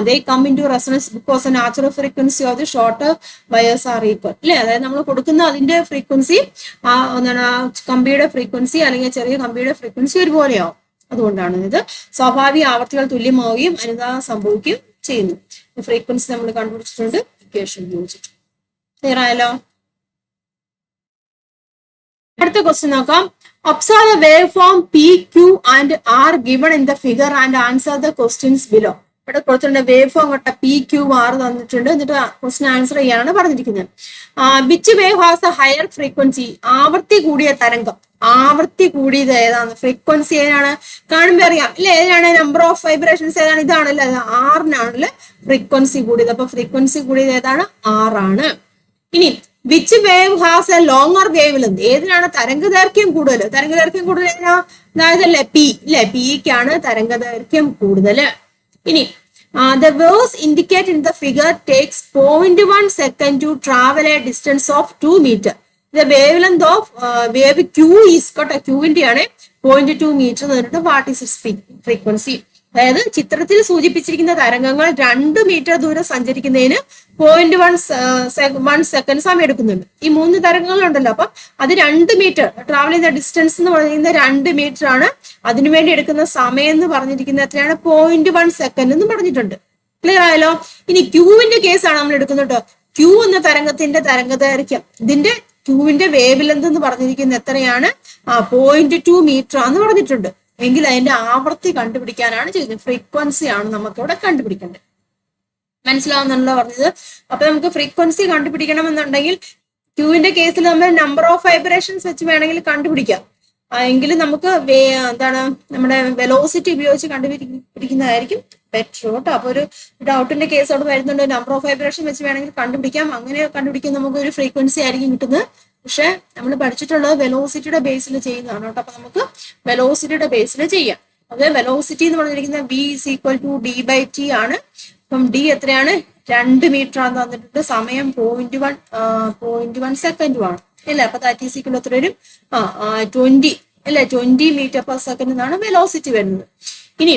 they come into resonance because natural frequency of the short wires are equal ഇല്ലേ. അതായത് നമ്മൾ കൊടുക്കുന്ന അതിന്റെ ഫ്രീക്വൻസി എന്താണ്, കമ്പിയുടെ ഫ്രീക്വൻസി അല്ലെങ്കിൽ ചെറിയ കമ്പിയുടെ ഫ്രീക്വൻസി ഒരുപോലെയാവും. അതുകൊണ്ടാണ് ഇത് സ്വാഭാവിക ആവർത്തികൾ തുല്യമാവുകയും അനുനാദം സംഭവിക്കുകയും ചെയ്യുന്നു. ഫ്രീക്വൻസി നമ്മൾ കണ്ടുപിടിച്ചിട്ടുണ്ട്, ഇക്വേഷൻ ഉപയോഗിച്ചിട്ട്. ക്ലിയർ ആയല്ലോ. അടുത്ത ക്വസ്റ്റ്യൻ നോക്കാം. Observe the waveform P Q and R given in the figure and answer the questions below. ഇവിടെ കൊടുത്തിട്ടുണ്ട് വേവ് ഫോം കൊട്ട പി ക്യൂ ആർ തന്നിട്ടുണ്ട്. എന്നിട്ട് ക്വസ്റ്റ്യൻ ആൻസർ ചെയ്യാനാണ് പറഞ്ഞിരിക്കുന്നത്. Which wave has a higher frequency, ആവർത്തി കൂടിയ തരംഗം. ആവർത്തി കൂടിയത് ഏതാണ്, ഫ്രീക്വൻസി ഏതാണ്, കാണുമ്പോൾ അറിയാം ഇല്ല, ഏതാണ് നമ്പർ ഓഫ് വൈബ്രേഷൻസ് ഏതാണ്, ഇതാണല്ലോ, ആറിനാണല്ലോ ഫ്രീക്വൻസി കൂടിയത്. അപ്പൊ ഫ്രീക്വൻസി കൂടിയത് ഏതാണ്, ആറാണ്. ഇനി which wave has a longer wave length, ഏതിനാണ് തരംഗദൈർഘ്യം കൂടുതൽ, തരംഗദൈർഘ്യം കൂടുതൽ ഏതാ, അതായതല്ലേ പി ഇല്ലേ, പിക്കാണ് തരംഗദൈർഘ്യം കൂടുതൽ. ഇനി the waves indicated in the figure takes 0.1 second to travel a distance of 2 meter. The wavelength of wave Q is Q ആണ് 0.2 meter എന്നിട്ട് വാട്ട് ഈസ് ഇറ്റ്സ് ഫ്രീക്വൻസി. അതായത് ചിത്രത്തിൽ സൂചിപ്പിച്ചിരിക്കുന്ന തരംഗങ്ങൾ 2 മീറ്റർ ദൂരം സഞ്ചരിക്കുന്നതിന് 0.1 സെക്കൻഡ് സമയം എടുക്കുന്നുണ്ട്. ഈ 3 തരംഗങ്ങളുണ്ടല്ലോ, അപ്പൊ അത് 2 മീറ്റർ ട്രാവൽ ചെയ്യുന്ന ഡിസ്റ്റൻസ് എന്ന് പറയുന്നത് 2 മീറ്റർ ആണ്. അതിനുവേണ്ടി എടുക്കുന്ന സമയം എന്ന് പറഞ്ഞിരിക്കുന്നത് എത്രയാണ്, 0.1 സെക്കൻഡ് എന്ന് പറഞ്ഞിട്ടുണ്ട്. ക്ലിയർ ആയല്ലോ. ഇനി ക്യൂവിന്റെ കേസാണ് നമ്മൾ എടുക്കുന്നത് കേട്ടോ. ക്യൂ എന്ന തരംഗത്തിന്റെ തരംഗദൈർഘ്യം, ഇതിന്റെ ക്യൂവിന്റെ വേവ് ലെങ്ത് എന്ന് പറഞ്ഞിരിക്കുന്നത് എത്രയാണ്, 0.2 മീറ്റർ ആണെന്ന് പറഞ്ഞിട്ടുണ്ട്. എങ്കിൽ അതിന്റെ ആവർത്തി കണ്ടുപിടിക്കാനാണ് ചെയ്യുന്നത്. ഫ്രീക്വൻസി ആണ് നമുക്ക് ഇവിടെ കണ്ടുപിടിക്കേണ്ടത്. മനസ്സിലാവുന്നല്ലോ പറഞ്ഞത്. അപ്പൊ നമുക്ക് ഫ്രീക്വൻസി കണ്ടുപിടിക്കണം എന്നുണ്ടെങ്കിൽ ക്യൂവിന്റെ കേസിൽ നമ്മൾ നമ്പർ ഓഫ് വൈബ്രേഷൻസ് വെച്ച് വേണമെങ്കിൽ കണ്ടുപിടിക്കാം. എങ്കിലും നമുക്ക് എന്താണ് നമ്മുടെ വെലോസിറ്റി ഉപയോഗിച്ച് കണ്ടുപിടിക്കുന്നതായിരിക്കും ബെറ്റർ കേട്ടോ. അപ്പൊ ഒരു ഡൗട്ടിന്റെ കേസ് അവിടെ വരുന്നുണ്ട്, നമ്പർ ഓഫ് വൈബ്രേഷൻ വെച്ച് വേണമെങ്കിൽ കണ്ടുപിടിക്കാം. അങ്ങനെ കണ്ടുപിടിക്കാൻ നമുക്ക് ഒരു ഫ്രീക്വൻസി ആയിരിക്കും കിട്ടുന്നത്. പക്ഷെ നമ്മൾ പഠിച്ചിട്ടുള്ളത് വെലോസിറ്റിയുടെ ബേസിൽ ചെയ്യുന്നതാണ് കേട്ടോ. അപ്പൊ നമുക്ക് വെലോസിറ്റിയുടെ ബേസിൽ ചെയ്യാം. അത് വെലോസിറ്റി എന്ന് പറഞ്ഞിരിക്കുന്നത് v is equal to d/t ആണ്. അപ്പം d എത്രയാണ്, 2 മീറ്റർ ആണെന്ന് തന്നിട്ടുണ്ട്. സമയം 0.1 സെക്കൻഡുമാണ് അല്ലേ. അപ്പൊ ദാറ്റ് ഈസ് ഈക്വൽ എത്ര വരും, 20 അല്ലെ, 20 മീറ്റർ പെർ സെക്കൻഡ് എന്നാണ് വെലോസിറ്റി വരുന്നത്. ഇനി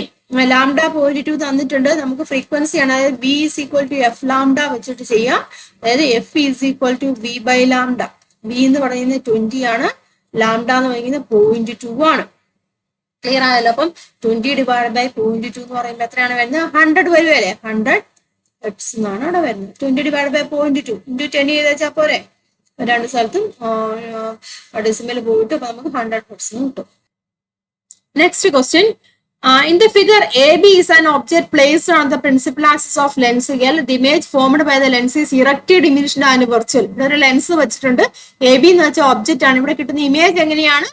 ലാംഡ 0.2 തന്നിട്ടുണ്ട്. നമുക്ക് ഫ്രീക്വൻസി ആണ്, അതായത് v is equal to f lambda വെച്ചിട്ട് ചെയ്യാം. അതായത് f is equal to v by lambda. v എന്ന് പറയുന്നത് 20 ആണ്, ലാംഡ എന്ന് പറയുന്നത് 0.2 ആണ്. ക്ലിയർ ആയല്ലോ. അപ്പം 20 ഡിവൈഡ് ബൈ 0.2 എന്ന് പറയുമ്പോൾ എത്രയാണ് വരുന്നത്, 100 വരുവല്ലേ, 100 ഹെർട്സ് എന്നാണ് അവിടെ വരുന്നത്. 20 ഡിവൈഡ് ബൈ 0.2 ഇൻറ്റു 10 ചെയ്ത് വെച്ചാൽ പോരെ, രണ്ട് സ്ഥലത്തും ഡെസിമൽ പോയിട്ട് അപ്പൊ നമുക്ക് 100 ഹെർട്സ് കിട്ടും. Next question. In the figure, AB is an object placed on the principal axis of lens L. The image formed by the lens is erected, diminished and virtual. ഇവിടെ ഒരു ലെൻസ് വെച്ചിട്ടുണ്ട്. AB എന്ന് വെച്ചാൽ ഒബ്ജക്റ്റ് ആണ്. ഇവിടെ കിട്ടുന്ന ഇമേജ് എങ്ങനെയാണ്,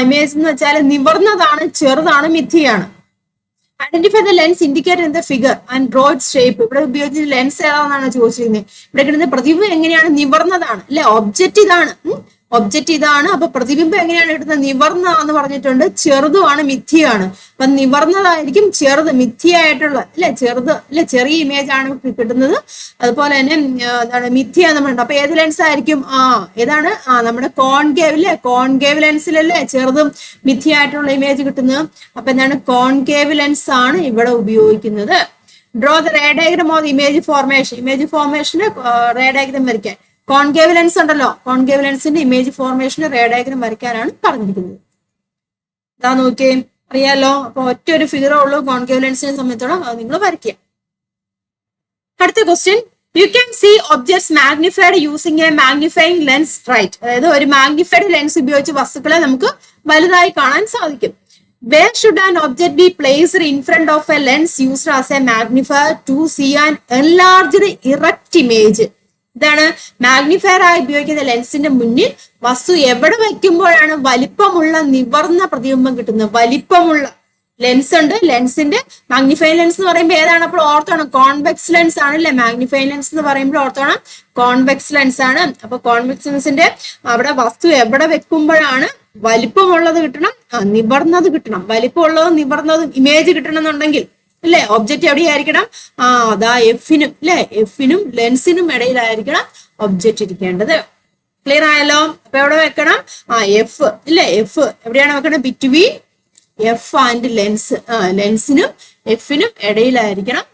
ഇമേജ് എന്ന് വെച്ചാൽ നിവർന്നതാണ്, ചെറുതാണ്, മിഥ്യയാണ്. Identify the lens indicated in the figure and draw its shape. ഇവിടെ ഉപയോഗിച്ച ലെൻസ് ഏതാണെന്നാണ് ചോദിച്ചിരുന്നത്. ഇവിടെ കിട്ടുന്ന പ്രതിബിംബം എങ്ങനെയാണ്, നിവർന്നതാണ് അല്ലെ. ഒബ്ജക്റ്റ് ഇതാണ്, ഒബ്ജക്റ്റ് ഇതാണ്. അപ്പൊ പ്രതിബിംബം എങ്ങനെയാണ് കിട്ടുന്നത്, നിവർന്നതാന്ന് പറഞ്ഞിട്ടുണ്ട്. ചെറുതുമാണ്, മിഥ്യയാണ്. അപ്പൊ നിവർന്നതായിരിക്കും ചെറുത്, മിഥ്യയായിട്ടുള്ള അല്ലെ, ചെറുത് അല്ലെ, ചെറിയ ഇമേജ് ആണ് കിട്ടുന്നത്. അതുപോലെ തന്നെ എന്താണ് മിഥ്യ എന്ന് പറയുന്നത്. അപ്പൊ ഏത് ലെൻസ് ആയിരിക്കും, ഏതാണ്, നമ്മുടെ കോൺകേവ് അല്ലെ, കോൺകേവ് ലെൻസിലല്ലേ ചെറുതും മിഥ്യയായിട്ടുള്ള ഇമേജ് കിട്ടുന്നത്. അപ്പൊ എന്താണ്, കോൺകേവ് ലെൻസ് ആണ് ഇവിടെ ഉപയോഗിക്കുന്നത്. Draw the ray diagram of image formation. Image ഫോർമേഷന് റേ ഡയഗ്രം വരയ്ക്കാൻ. കോൺകേവ് ലെൻസ് ഉണ്ടല്ലോ, കോൺകേവ് ലെൻസിന്റെ ഇമേജ് ഫോർമേഷന് റേ ഡയഗ്രം വരയ്ക്കാനാണ് പറഞ്ഞിരിക്കുന്നത്. ഇതാ നോക്കിയേ, അറിയാലോ. അപ്പൊ ഒറ്റ ഒരു ഫിഗറേ ഉള്ളൂ കോൺകേവ് ലെൻസിനെ സംബന്ധിച്ചോളം, അത് നിങ്ങൾ വരയ്ക്കുക. അടുത്ത question. You can see objects magnified using a magnifying lens right. അതായത് ഒരു മാഗ്നിഫൈഡ് ലെൻസ് ഉപയോഗിച്ച് വസ്തുക്കളെ നമുക്ക് വലുതായി കാണാൻ സാധിക്കും. Where should an object be placed in front of a lens used as a magnifier to see an enlarged erect image? ഇതാണ് മാഗ്നിഫയർ ആയി ഉപയോഗിക്കുന്ന ലെൻസിന്റെ മുന്നിൽ വസ്തു എവിടെ വയ്ക്കുമ്പോഴാണ് വലിപ്പമുള്ള നിവർന്ന പ്രതിബിംബം കിട്ടുന്നത്. വലിപ്പമുള്ള ലെൻസ് ഉണ്ട്, ലെൻസിന്റെ മാഗ്നിഫൈങ് ലെൻസ് എന്ന് പറയുമ്പോൾ ഏതാണ്, അപ്പോൾ ഓർത്തോണം കോൺവെക്സ് ലെൻസ് ആണ് അല്ലെ. മാഗ്നിഫൈങ് ലെൻസ് എന്ന് പറയുമ്പോൾ ഓർത്തോണം കോൺവെക്സ് ലെൻസ് ആണ്. അപ്പൊ കോൺവെക്സ് ലെൻസിന്റെ അവിടെ വസ്തു എവിടെ വെക്കുമ്പോഴാണ് വലിപ്പമുള്ളത് കിട്ടണം, നിവർന്നത് കിട്ടണം. വലിപ്പമുള്ളതും നിവർന്നതും ഇമേജ് കിട്ടണം എന്നുണ്ടെങ്കിൽ അല്ലെ? ഒബ്ജക്റ്റ് എവിടെയായിരിക്കണം? അതാ എഫിനും അല്ലെ, എഫിനും ലെൻസിനും ഇടയിലായിരിക്കണം ഒബ്ജക്റ്റ് ഇരിക്കേണ്ടത്. ക്ലിയർ ആയല്ലോ? അപ്പൊ എവിടെ വെക്കണം? എഫ് അല്ലെ, എഫ് എവിടെയാണ് വെക്കണം? Between F and lens. ലെൻസിനും എഫിനും ഇടയിലായിരിക്കണം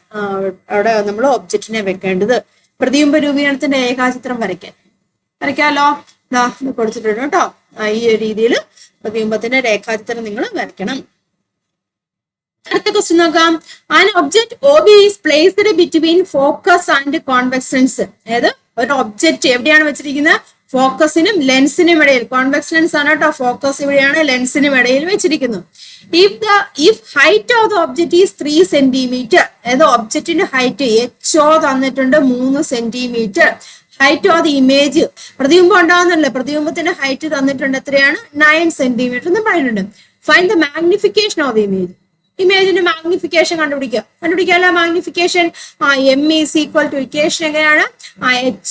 അവിടെ നമ്മൾ ഒബ്ജക്റ്റിനെ വെക്കേണ്ടത്. പ്രതിബിംബ രൂപീകരണത്തിന്റെ രേഖാചിത്രം വരയ്ക്കാമല്ലോ. ഇതാ ഇത് കൊടുത്തിട്ടുണ്ട് കേട്ടോ. ഈ ഒരു രീതിയിൽ പ്രതിബിംബത്തിന്റെ രേഖാചിത്രം നിങ്ങൾ വരയ്ക്കണം. അടുത്ത ക്വസ്റ്റ്യൻ നോക്കാം. An object OB is placed between focus and convex lens. അതായത് ഒരു ഒബ്ജക്റ്റ് എവിടെയാണ് വെച്ചിരിക്കുന്നത്? ഫോക്കസിനും ലെൻസിനും ഇടയിൽ. കോൺവെക്സ് ലെൻസ് ആണ് കേട്ടോ. ഫോക്കസ് ഇവിടെയാണ്, ലെൻസിനും ഇടയിൽ വെച്ചിരിക്കുന്നു. If height of the object is 3 centimetre, അതായത് ഒബ്ജക്റ്റിന്റെ ഹൈറ്റ് HO തന്നിട്ടുണ്ട് 3 centimetre. Height of the image, പ്രതിബിംബം ഉണ്ടാവുന്നല്ലേ, പ്രതിബിംബത്തിന്റെ ഹൈറ്റ് തന്നിട്ടുണ്ട് എത്രയാണ്? 9 സെന്റിമീറ്റർ എന്ന് പറയുന്നുണ്ട്. Find the magnification of the image. ഇമേജിന്റെ മാഗ്നിഫിക്കേഷൻ കണ്ടുപിടിക്കാമല്ലോ. Magnification M is equal to, equation എങ്ങനെയാണ്?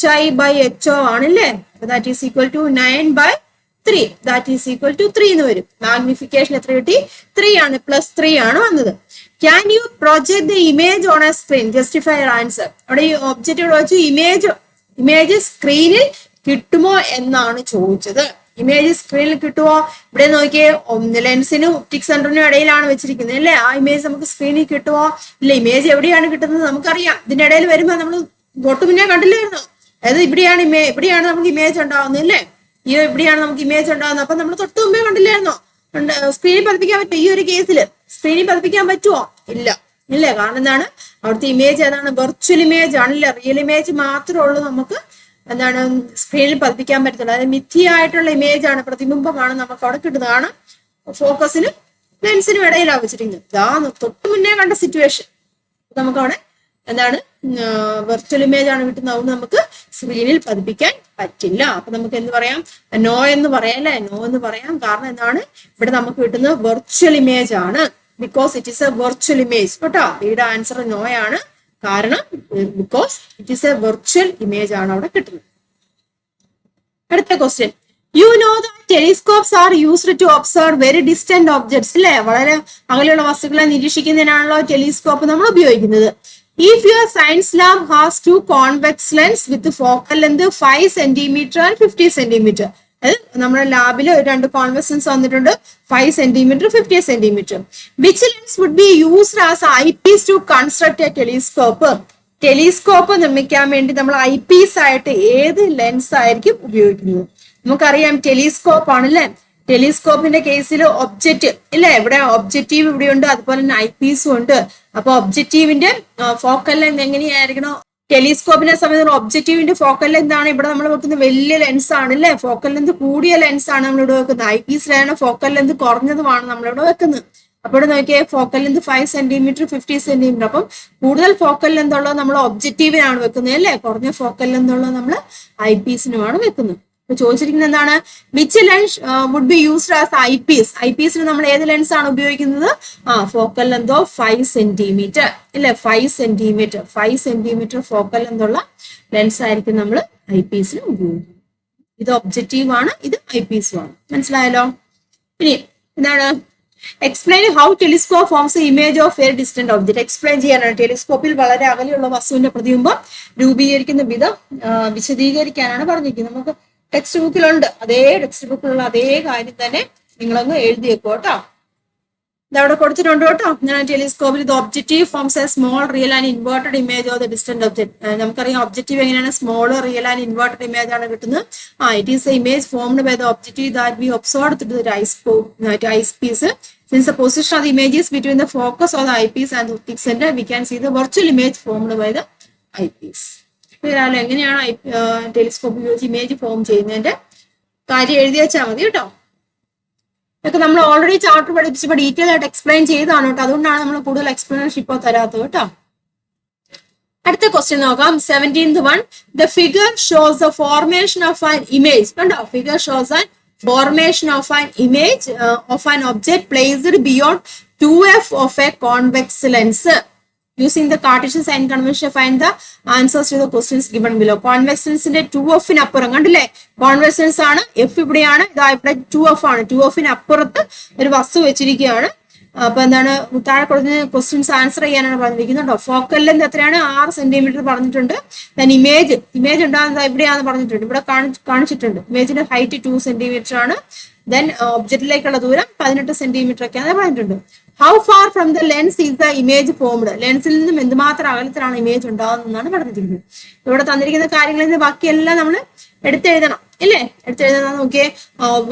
HI/HO ആണല്ലേ. That is equal to 9/3, that is equal to 3 എന്ന് വരും. മാഗ്നിഫിക്കേഷൻ എത്ര കിട്ടി? 3 ആണ്, +3 ആണ് വന്നത്. Can you project the image on a screen? Justify your answer. അവിടെ ഈ ഒബ്ജക്റ്റ് വെച്ച് ഇമേജ് സ്ക്രീനിൽ കിട്ടുമോ എന്നാണ് ചോദിച്ചത്. ഇമേജ് സ്ക്രീനിൽ കിട്ടുമോ? ഇവിടെ നോക്കിയേ, ലെൻസിനും ഒപ്റ്റിക് സെന്ററിനും ഇടയിലാണ് വെച്ചിരിക്കുന്നത് അല്ലേ. ആ ഇമേജ് നമുക്ക് സ്ക്രീനിൽ കിട്ടുമോ? ഇല്ല. ഇമേജ് എവിടെയാണ് കിട്ടുന്നത് നമുക്കറിയാം. ഇതിന്റെ ഇടയിൽ വരുമ്പോ നമ്മൾ തൊട്ട് മുന്നേ കണ്ടില്ലായിരുന്നോ? അതായത് ഇവിടെയാണ് നമുക്ക് ഇമേജ് ഉണ്ടാവുന്നത് അല്ലേ. ഇവിടെയാണ് നമുക്ക് ഇമേജ് ഉണ്ടാവുന്നത്. അപ്പൊ നമ്മൾ തൊട്ട് മുമ്പേ കണ്ടില്ലായിരുന്നോ? സ്ക്രീനിൽ പതിപ്പിക്കാൻ പറ്റുമോ? ഈ ഒരു കേസിൽ സ്ക്രീനിൽ പതിപ്പിക്കാൻ പറ്റുമോ? ഇല്ല. കാരണം എന്താണ്? അവിടുത്തെ ഇമേജ് ഏതാണ്? വെർച്വൽ ഇമേജ് ആണല്ലേ. റിയൽ ഇമേജ് മാത്രമേ ഉള്ളൂ നമുക്ക് എന്താണ് സ്ക്രീനിൽ പതിപ്പിക്കാൻ പറ്റത്തുള്ളൂ. അതായത് മിഥ്യയായിട്ടുള്ള ഇമേജ് ആണ്, പ്രതിബിംബമാണ് നമുക്ക് അവിടെ കിട്ടുന്നതാണ്. ഫോക്കസിനും ലെൻസിനും ഇടയിലാണ് വെച്ചിരിക്കുന്നത്. ഇതാ തൊട്ട് മുന്നേ കണ്ട സിറ്റുവേഷൻ. നമുക്ക് അവിടെ എന്താണ് വെർച്വൽ ഇമേജ് ആണ് കിട്ടുന്നത്. അതുകൊണ്ട് നമുക്ക് സ്ക്രീനിൽ പതിപ്പിക്കാൻ പറ്റില്ല. അപ്പൊ നമുക്ക് എന്ത് പറയാം? നോ എന്ന് പറയാം അല്ലെ. നോ എന്ന് പറയാം. കാരണം എന്താണ്? ഇവിടെ നമുക്ക് കിട്ടുന്നത് വെർച്വൽ ഇമേജ് ആണ്. Because it is a virtual image കേട്ടോ. ഇവിടെ ആൻസർ നോ ആണ്. കാരണം because it is a virtual image ആണ് അവിടെ കിട്ടുന്നത്. അടുത്ത question. You know that telescopes are used to observe very distant objects അല്ലെ. വളരെ അകലെയുള്ള വസ്തുക്കളെ നിരീക്ഷിക്കുന്നതിനാണല്ലോ ടെലിസ്കോപ്പ് നമ്മൾ ഉപയോഗിക്കുന്നത്. If your science lab has 2 convex lens with focal length 5 centimeter and 50 centimeter. നമ്മുടെ ലാബിൽ 2 കോൺവെക്സ് ലെൻസ് വന്നിട്ടുണ്ട്, 5 centimetre 50 centimetre. Which lens would be used as eyepiece to construct a telescope? Telescope നിർമ്മിക്കാൻ വേണ്ടി നമ്മൾ ഐപീസ് ആയിട്ട് ഏത് ലെൻസ് ആയിരിക്കും ഉപയോഗിക്കുന്നത്? നമുക്കറിയാം ടെലിസ്കോപ്പ് ആണല്ലേ. ടെലിസ്കോപ്പിന്റെ കേസിൽ ഒബ്ജക്റ്റ് ഇല്ലേ, ഇവിടെ ഒബ്ജക്റ്റീവ് ഇവിടെയുണ്ട്, അതുപോലെ തന്നെ ഐപീസും ഉണ്ട്. അപ്പൊ ഒബ്ജക്റ്റീവിന്റെ ഫോക്കൽ ലെങ്ത് എങ്ങനെയായിരിക്കണം? ടെലിസ്കോപ്പിനെ സംബന്ധിച്ച് ഒബ്ജക്റ്റീവിന്റെ ഫോക്കൽ ലെങ്ത് ആണ് ഇവിടെ നമ്മൾ വെക്കുന്നത് വലിയ ലെൻസ് ആണ് അല്ലേ. ഫോക്കൽ ലെങ്ത് കൂടിയ ലെൻസ് ആണ് നമ്മളിവിടെ വെക്കുന്നത്. ഐപീസിലാണ് ഫോക്കൽ ലെങ്ത് കുറഞ്ഞതുമാണ് നമ്മളിവിടെ വെക്കുന്നത്. അപ്പൊ ഇവിടെ നോക്കിയാൽ ഫോക്കൽ ലെങ്ത് 5 സെന്റിമീറ്റർ 50 സെന്റിമീറ്റർ. അപ്പം കൂടുതൽ ഫോക്കൽ ലെങ്ത് ഉള്ളത് നമ്മൾ ഒബ്ജക്റ്റീവിനാണ് വെക്കുന്നത് അല്ലേ. കുറഞ്ഞ ഫോക്കൽ ലെങ്ത് ഉള്ളത് നമ്മൾ ഐപീസിനുമാണ് വെക്കുന്നത്. ചോദിച്ചിരിക്കുന്നത് എന്താണ്? Which lens would be used as eyepiece? ഐപീസിന് നമ്മൾ ഏത് ലെൻസ് ആണ് ഉപയോഗിക്കുന്നത്? ഫോക്കൽ ലെങ്ത് ഓഫ് 5 സെന്റിമീറ്റർ ഇല്ലേ. 5 സെന്റിമീറ്റർ ഫോക്കൽ ലെങ്ത് ഉള്ള ലെൻസ് ആയിരിക്കും നമ്മൾ ഐപീസിന് ഉപയോഗിക്കുന്നത്. ഇത് ഒബ്ജക്റ്റീവ് ആണ്, ഇത് ഐപീസും ആണ്. മനസ്സിലായല്ലോ? ഇനി എന്താണ്? Explain how telescope forms image of very distant object. Explain ചെയ്യാനാണ്. ടെലിസ്കോപ്പിൽ വളരെ അകലെയുള്ള വസ്തുവിന്റെ പ്രതിബിംബം രൂപീകരിക്കുന്ന വിധം വിശദീകരിക്കാനാണ് പറഞ്ഞിരിക്കുന്നത്. നമുക്ക് ടെക്സ്റ്റ് ബുക്കിലുണ്ട്, അതേ ടെക്സ്റ്റ് ബുക്കിലുള്ള അതേ കാര്യം തന്നെ നിങ്ങളൊന്ന് എഴുതി വെക്കോ കേട്ടോ. ഇതവിടെ കൊടുത്തിട്ടുണ്ട് കേട്ടോ. ഞാൻ ടെലിസ്കോപ്പിൽ ഇത് objective forms a small real and inverted image of the distant object. നമുക്കറിയാം ഒബ്ജക്റ്റീവ് എങ്ങനെയാണ്? Small real and inverted image ആണ് കിട്ടുന്നത്. It is a image formed by the objective that be observed through the eyepiece. Since the position of the image is between the focus of the eyepiece and the optic center, we can see the virtual image formed by the eyepiece. എങ്ങനെയാണ് ടെലിസ്കോപ്പ് ഉപയോഗിച്ച് ഇമേജ് ഫോം ചെയ്യുന്നതിന്റെ കാര്യം എഴുതി വെച്ചാൽ മതി കേട്ടോ. ഇതൊക്കെ നമ്മൾ ഓൾറെഡി ചാപ്റ്റർ പഠിപ്പിച്ചപ്പോൾ ഡീറ്റെയിൽ ആയിട്ട് എക്സ്പ്ലെയിൻ ചെയ്താണ് കേട്ടോ. അതുകൊണ്ടാണ് നമ്മൾ കൂടുതൽ എക്സ്പ്ലനേഷൻ ഇപ്പോൾ തരാത്തത് കേട്ടോ. അടുത്ത ക്വസ്റ്റ്യൻ നോക്കാം. 17th one. The figure shows the formation of an image. കണ്ടോ? Figure shows an formation of an image of an object placed beyond 2f of a convex lens. Using the Cartesian sign convention, find the answers to the questions given below. Convex lensന്റെ 2f-ന് അപ്പുറം കണ്ടില്ലേ? കോൺവെക്സ് ലെൻസ് ആണ്, എഫ് ഇവിടെയാണ്, ഇതാ ഇവിടെ 2f ആണ്. 2f-ന് അപ്പുറത്ത് ഒരു വസ്തു വെച്ചിരിക്കുകയാണ്. അപ്പൊ എന്താണ് താഴെ കൊടുക്കുന്ന ക്വസ്റ്റ്യൻസ് ആൻസർ ചെയ്യാനാണ് പറഞ്ഞിരിക്കുന്നത്. ഫോക്കൽ ലെങ്ത് എത്രയാണ്? 6 സെന്റിമീറ്റർ പറഞ്ഞിട്ടുണ്ട്. ദെൻ ഇമേജ് ഉണ്ടാകുന്നത് എവിടെയാണെന്ന് പറഞ്ഞിട്ടുണ്ട്, ഇവിടെ കാണിച്ചിട്ടുണ്ട്. ഇമേജിന്റെ ഹൈറ്റ് 2 സെന്റിമീറ്റർ ആണ്. ദെൻ ഒബ്ജക്റ്റിലേക്കുള്ള ദൂരം 18 സെന്റിമീറ്റർ ഒക്കെയാണ് പറഞ്ഞിട്ടുണ്ട്. How far from the lens is the image formed? ലെൻസിൽ നിന്നും എന്തുമാത്രം അകലത്തിലാണ് ഇമേജ് ഉണ്ടാകുന്നതെന്നാണ് പറഞ്ഞിരിക്കുന്നത്. ഇവിടെ തന്നിരിക്കുന്ന കാര്യങ്ങളിൽ നിന്ന് ബാക്കിയെല്ലാം നമ്മൾ എടുത്തെഴുതണം ഇല്ലേ? എടുത്തെഴുതാൻ നോക്കിയേ.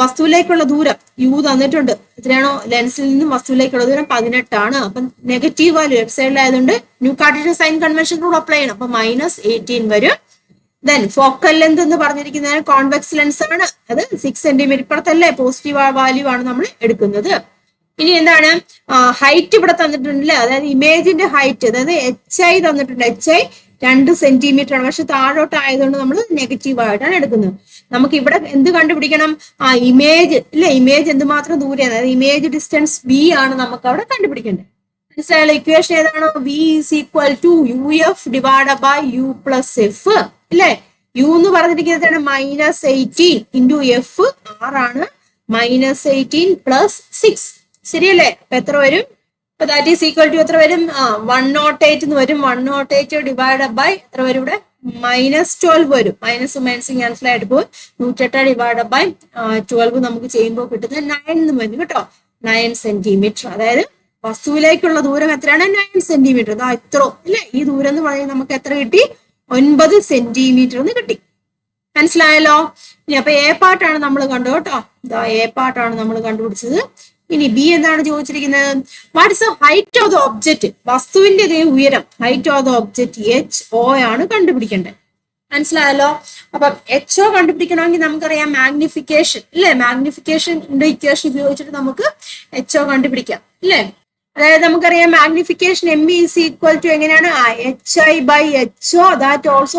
വസ്തുവിലേക്കുള്ള ദൂരം യു തന്നിട്ടുണ്ട്. എത്രയാണോ? ലെൻസിൽ നിന്നും വസ്തുവിലേക്കുള്ള ദൂരം 18 ആണ്. അപ്പം നെഗറ്റീവ് വാല്യൂ ലെഫ്റ്റ് സൈഡിലായതുകൊണ്ട് new Cartesian sign convention rule apply ചെയ്യണം. അപ്പൊ -18 വരും. ദെൻ ഫോക്കൽ ലെങ്ത് എന്ന് പറഞ്ഞിരിക്കുന്നതിന് കോൺവെക്സ് ലെൻസ് ആണ്, അത് 6 സെന്റിമീറ്റർ. ഇപ്പുറത്തല്ലേ പോസിറ്റീവ് വാല്യൂ ആണ് നമ്മൾ എടുക്കുന്നത്. ഇനി എന്താണ് ഹൈറ്റ് ഇവിടെ തന്നിട്ടുണ്ടല്ലേ, അതായത് ഇമേജിന്റെ ഹൈറ്റ്, അതായത് HI തന്നിട്ടുണ്ട്. HI 2 സെന്റിമീറ്റർ ആണ്. പക്ഷെ താഴോട്ട് ആയതുകൊണ്ട് നമ്മൾ നെഗറ്റീവ് ആയിട്ടാണ് എടുക്കുന്നത്. നമുക്ക് ഇവിടെ എന്ത് കണ്ടുപിടിക്കണം? ഇമേജ് ഇല്ലേ, ഇമേജ് എന്തുമാത്രം ദൂരെയാണ്, അതായത് ഇമേജ് ഡിസ്റ്റൻസ് B ആണ് നമുക്ക് അവിടെ കണ്ടുപിടിക്കേണ്ടത്. മനസ്സിലായാലും ഇക്വേഷൻ ഏതാണോ? V = UF / U + F അല്ലേ? U എന്ന് പറഞ്ഞിരിക്കുന്നത് -18 × F 6 ആണ്. -18 + 6 ശരിയല്ലേ? അപ്പൊ എത്ര വരും? അപ്പൊ ദാറ്റ് ഈസ് ഈക്വൽ ടു എത്ര വരും? 108 എന്ന് വരും. 108 / എത്ര വരും ഇവിടെ? -12 വരും. മൈനസ് ക്യാൻസൽ ആയിട്ട് പോകും. 108 / 12 നമുക്ക് ചെയ്യുമ്പോൾ കിട്ടുന്നത് 9 എന്ന് വരും കേട്ടോ. 9 സെന്റിമീറ്റർ. അതായത് വസ്തുവിലേക്കുള്ള ദൂരം എത്രയാണ്? 9 സെന്റിമീറ്റർ. അതാ ഇത്രോ അല്ലെ? ഈ ദൂരം എന്ന് പറയുന്നത് നമുക്ക് എത്ര കിട്ടി? 9 സെന്റിമീറ്റർ എന്ന് കിട്ടി. മനസ്സിലായല്ലോ? ഇനി അപ്പൊ എ പാർട്ടാണ് നമ്മൾ കണ്ടു കേട്ടോ. ഇതാ എ പാർട്ടാണ് നമ്മൾ കണ്ടുപിടിച്ചത്. ഇനി ബി എന്താണ് ചോദിച്ചിരിക്കുന്നത്? What is the height of the object? വസ്തുവിന്റെ ഉയരം, height of the object HO ആണ് കണ്ടുപിടിക്കേണ്ടത്. മനസ്സിലായല്ലോ? അപ്പം HO കണ്ടുപിടിക്കണമെങ്കിൽ നമുക്കറിയാം മാഗ്നിഫിക്കേഷൻ ഇല്ലേ? മാഗ്നിഫിക്കേഷന്റെ ഇക്വേഷൻ ഉപയോഗിച്ചിട്ട് നമുക്ക് HO കണ്ടുപിടിക്കാം ഇല്ലേ? അതായത് നമുക്കറിയാം മാഗ്നിഫിക്കേഷൻ MB = എങ്ങനെയാണ്? HI/HO ദാറ്റ് ഓൾസോ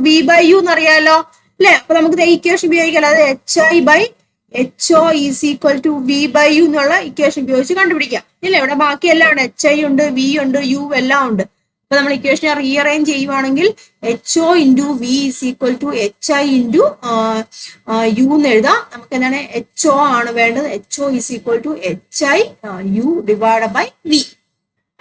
V/U എന്നറിയാലോ അല്ലെ? അപ്പൊ നമുക്ക് ഇക്വേഷൻ ഉപയോഗിക്കാം. അതായത് HI/HO = V/U എന്നുള്ള ഇക്വേഷൻ ഉപയോഗിച്ച് കണ്ടുപിടിക്കാം ഇല്ലേ? ഇവിടെ ബാക്കിയെല്ലാം ഉണ്ട്. HI ഉണ്ട്, V ഉണ്ട്, U എല്ലാം ഉണ്ട്. അപ്പൊ നമ്മൾ ഇക്വേഷൻ റീഅറേഞ്ച് ചെയ്യുവാണെങ്കിൽ HO × V = HI × U എന്ന് എഴുതാം. നമുക്ക് എന്താണ്? HO ആണ് വേണ്ടത്. HO = HI/U / V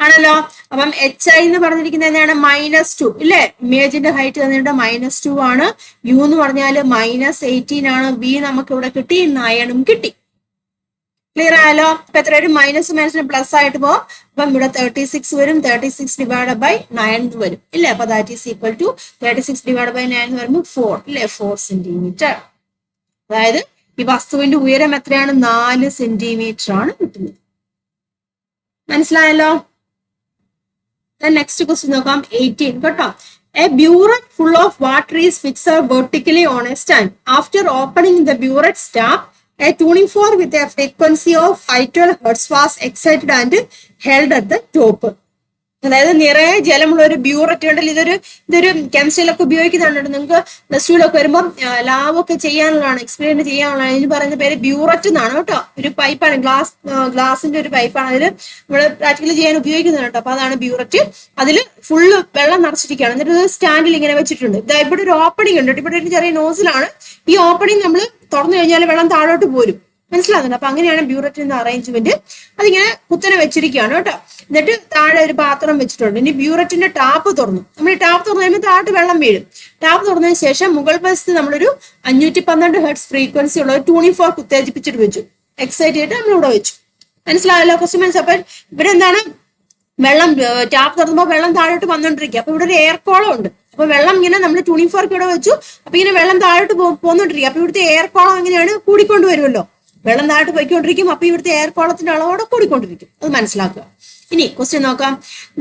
ആണല്ലോ. അപ്പം HI എന്ന് പറഞ്ഞിരിക്കുന്നത് എന്താണ്? -2 ഇല്ലേ? ഇമേജിന്റെ ഹൈറ്റ് തന്നിട്ട് -2 ആണ്. U എന്ന് പറഞ്ഞാല് -18 ആണ്. V നമുക്ക് ഇവിടെ കിട്ടി, 9 കിട്ടി. ക്ലിയർ ആയല്ലോ? അപ്പൊ എത്ര വരും? മൈനസ് പ്ലസ് ആയിട്ട് പോകും. അപ്പം ഇവിടെ 36 വരും. 36 / 9 വരും ഇല്ലേ? അപ്പൊ ദാറ്റ് ഈസ് ഈക്വൽ ടു 36 / 9 വരുമ്പോൾ 4 ഇല്ലേ? 4 സെന്റിമീറ്റർ. അതായത് ഈ വസ്തുവിന്റെ ഉയരം എത്രയാണ്? 4 സെന്റിമീറ്റർ ആണ് കിട്ടുന്നത്. മനസ്സിലായല്ലോ? നെക്സ്റ്റ് ക്വസ്റ്റ്യൻ നോക്കാം. 18 കേട്ടോ. A burette full of water is fixed vertically on a stand. After opening the burette stop, a tuning fork with a frequency of 512 Hz was excited and held at the top. അതായത് നിറയെ ജലമുള്ള ഒരു ബ്യൂററ്റ് ഉണ്ടല്ലോ. ഇതൊരു കെമിസ്ട്രിയിലൊക്കെ ഉപയോഗിക്കുന്നുണ്ട്. നിങ്ങൾക്ക് പ്ലസ് ടുവിലൊക്കെ വരുമ്പോൾ ലാബൊക്കെ ചെയ്യാനുള്ളതാണ്, എക്സ്പെരിമെന്റ് ചെയ്യാനുള്ളതാണ്. ഇതിന് പറയുന്ന പേര് ബ്യൂററ്റ് എന്നാണ് കേട്ടോ. ഒരു പൈപ്പാണ്, ഗ്ലാസിന്റെ ഒരു പൈപ്പാണ്. അതിൽ നമ്മൾ പ്രാക്ടിക്കലി ചെയ്യാൻ ഉപയോഗിക്കുന്നത് കേട്ടോ. അപ്പൊ അതാണ് ബ്യൂററ്റ്. അതിൽ ഫുള്ള് വെള്ളം നിറച്ചിരിക്കുകയാണ്. എന്നിട്ട് സ്റ്റാൻഡിൽ ഇങ്ങനെ വെച്ചിട്ടുണ്ട്. ഇതാ ഇവിടെ ഒരു ഓപ്പണിംഗ് ഉണ്ട്. ഇവിടെ ഒരു ചെറിയ നോസിലാണ്. ഈ ഓപ്പണിംഗ് നമ്മൾ തുറന്നു കഴിഞ്ഞാൽ വെള്ളം താഴോട്ട് പോരും. മനസ്സിലാകുന്നുണ്ട്? അപ്പൊ അങ്ങനെയാണ് ബ്യൂററ്റിന്റെ അറേഞ്ച്മെന്റ്. അതിങ്ങനെ കുത്തനെ വെച്ചിരിക്കുകയാണ് കേട്ടോ. എന്നിട്ട് താഴെ ഒരു പാത്രം വെച്ചിട്ടുണ്ട്. ഇനി ബ്യൂററ്റിന്റെ ടാപ്പ് തുറന്നു. നമ്മൾ ഈ ടാപ്പ് തുറന്നു കഴിയുമ്പോൾ താഴോട്ട് വെള്ളം വീഴും. ടാപ്പ് തുറന്നതിന് ശേഷം മുകൾ വശത്ത് നമ്മളൊരു 512 Hz ഫ്രീക്വൻസി ഉള്ള ഒരു ട്യൂണിംഗ് ഫോർക്ക് ഉത്തേജിപ്പിച്ചിട്ട് വെച്ചു. എക്സൈറ്റ് ചെയ്തിട്ട് നമ്മൾ ഇവിടെ വെച്ചു. മനസ്സിലായല്ലോ? ക്വസ്റ്റ്യൻ അപ്പൊ ഇവിടെ എന്താണ്? വെള്ളം ടാപ്പ് തുറന്നുമ്പോൾ വെള്ളം താഴോട്ട് വന്നോണ്ടിരിക്കുക. അപ്പൊ ഇവിടെ ഒരു എയർ കോളം ഉണ്ട്. അപ്പൊ വെള്ളം ഇങ്ങനെ നമ്മൾ ട്യൂണിംഗ് ഫോർക്ക് ഇവിടെ വെച്ചു. അപ്പൊ ഇങ്ങനെ വെള്ളം താഴോട്ട് പോന്നോണ്ടിരിക്കുക. അപ്പൊ ഇവിടുത്തെ എയർ കോളം എങ്ങനെയാണ്? കൂടിക്കൊണ്ട് വരുമല്ലോ. വെള്ളം താഴോട്ട് പോയിക്കൊണ്ടിരിക്കും. അപ്പൊ ഇവിടുത്തെ എയർ കോളത്തിന്റെ അളവോടെ കൂടിക്കൊണ്ടിരിക്കും. അത് മനസ്സിലാക്കുക. ഇനി ക്വസ്റ്റ്യൻ നോക്കാം.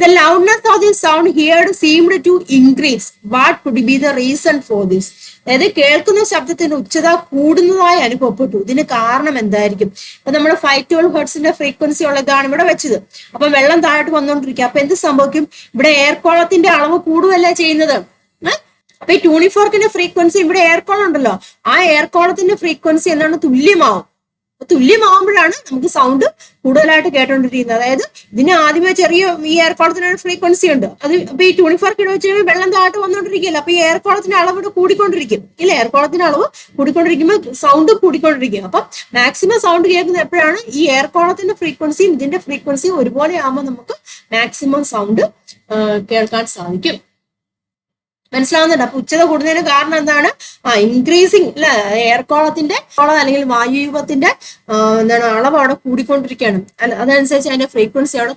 The loudness of the sound heard seemed to increase. What could be the reason for this? അതായത് കേൾക്കുന്ന ശബ്ദത്തിന്റെ ഉച്ചത കൂടുന്നതായി അനുഭവപ്പെട്ടു. ഇതിന് കാരണം എന്തായിരിക്കും? അപ്പൊ നമ്മൾ 512 Hz ഫ്രീക്വൻസി ഉള്ളതാണ് ഇവിടെ വെച്ചത്. അപ്പൊ വെള്ളം താഴോട്ട് വന്നുകൊണ്ടിരിക്കുക. അപ്പൊ എന്ത് സംഭവിക്കും? ഇവിടെ എയർ കോളത്തിന്റെ അളവ് കൂടുകയല്ല ചെയ്യുന്നത്. അപ്പൊ ഈ ട്യൂണിംഗ് ഫോർക്കിന്റെ ഫ്രീക്വൻസി, ഇവിടെ എയർ കോളം ഉണ്ടല്ലോ, ആ എയർ കോളത്തിന്റെ ഫ്രീക്വൻസി എന്താണ്? തുല്യമാവും. തുല്യമാകുമ്പോഴാണ് നമുക്ക് സൗണ്ട് കൂടുതലായിട്ട് കേട്ടോണ്ടിരിക്കുന്നത്. അതായത് ഇതിന് ആദ്യമേ ചെറിയ ഈ എയർ കോളത്തിന് ഫ്രീക്വൻസി ഉണ്ട്. അത് ഇപ്പൊ ഈ 24 കിലോ വെച്ച് കഴിയുമ്പോൾ വെള്ളം താഴോട്ട് വന്നുകൊണ്ടിരിക്കുകയല്ല. അപ്പൊ ഈ എയർ കോളത്തിന്റെ അളവ് ഇവിടെ കൂടിക്കൊണ്ടിരിക്കും ഇല്ല, എയർ കോളത്തിന്റെ അളവ് കൂടിക്കൊണ്ടിരിക്കുമ്പോൾ സൗണ്ട് കൂടിക്കൊണ്ടിരിക്കും. അപ്പൊ മാക്സിമം സൗണ്ട് കേൾക്കുന്നത് എപ്പോഴാണ് ഈ എയർ കോളത്തിന്റെ ഫ്രീക്വൻസിയും ഇതിന്റെ ഫ്രീക്വൻസിയും ഒരുപോലെ ആകുമ്പോൾ നമുക്ക് മാക്സിമം സൗണ്ട് കേൾക്കാൻ സാധിക്കും. മനസ്സിലാവുന്നുണ്ട്? അപ്പൊ ഉച്ചത കൂടുന്നതിന് കാരണം എന്താണ്? ഇൻക്രീസിങ് അല്ലെ എയർ കോളത്തിന്റെ അല്ലെങ്കിൽ വായുയുഗത്തിന്റെ എന്താണ് അളവ് അവിടെ കൂടിക്കൊണ്ടിരിക്കുകയാണ്. അതനുസരിച്ച് അതിന്റെ ഫ്രീക്വൻസി അവിടെ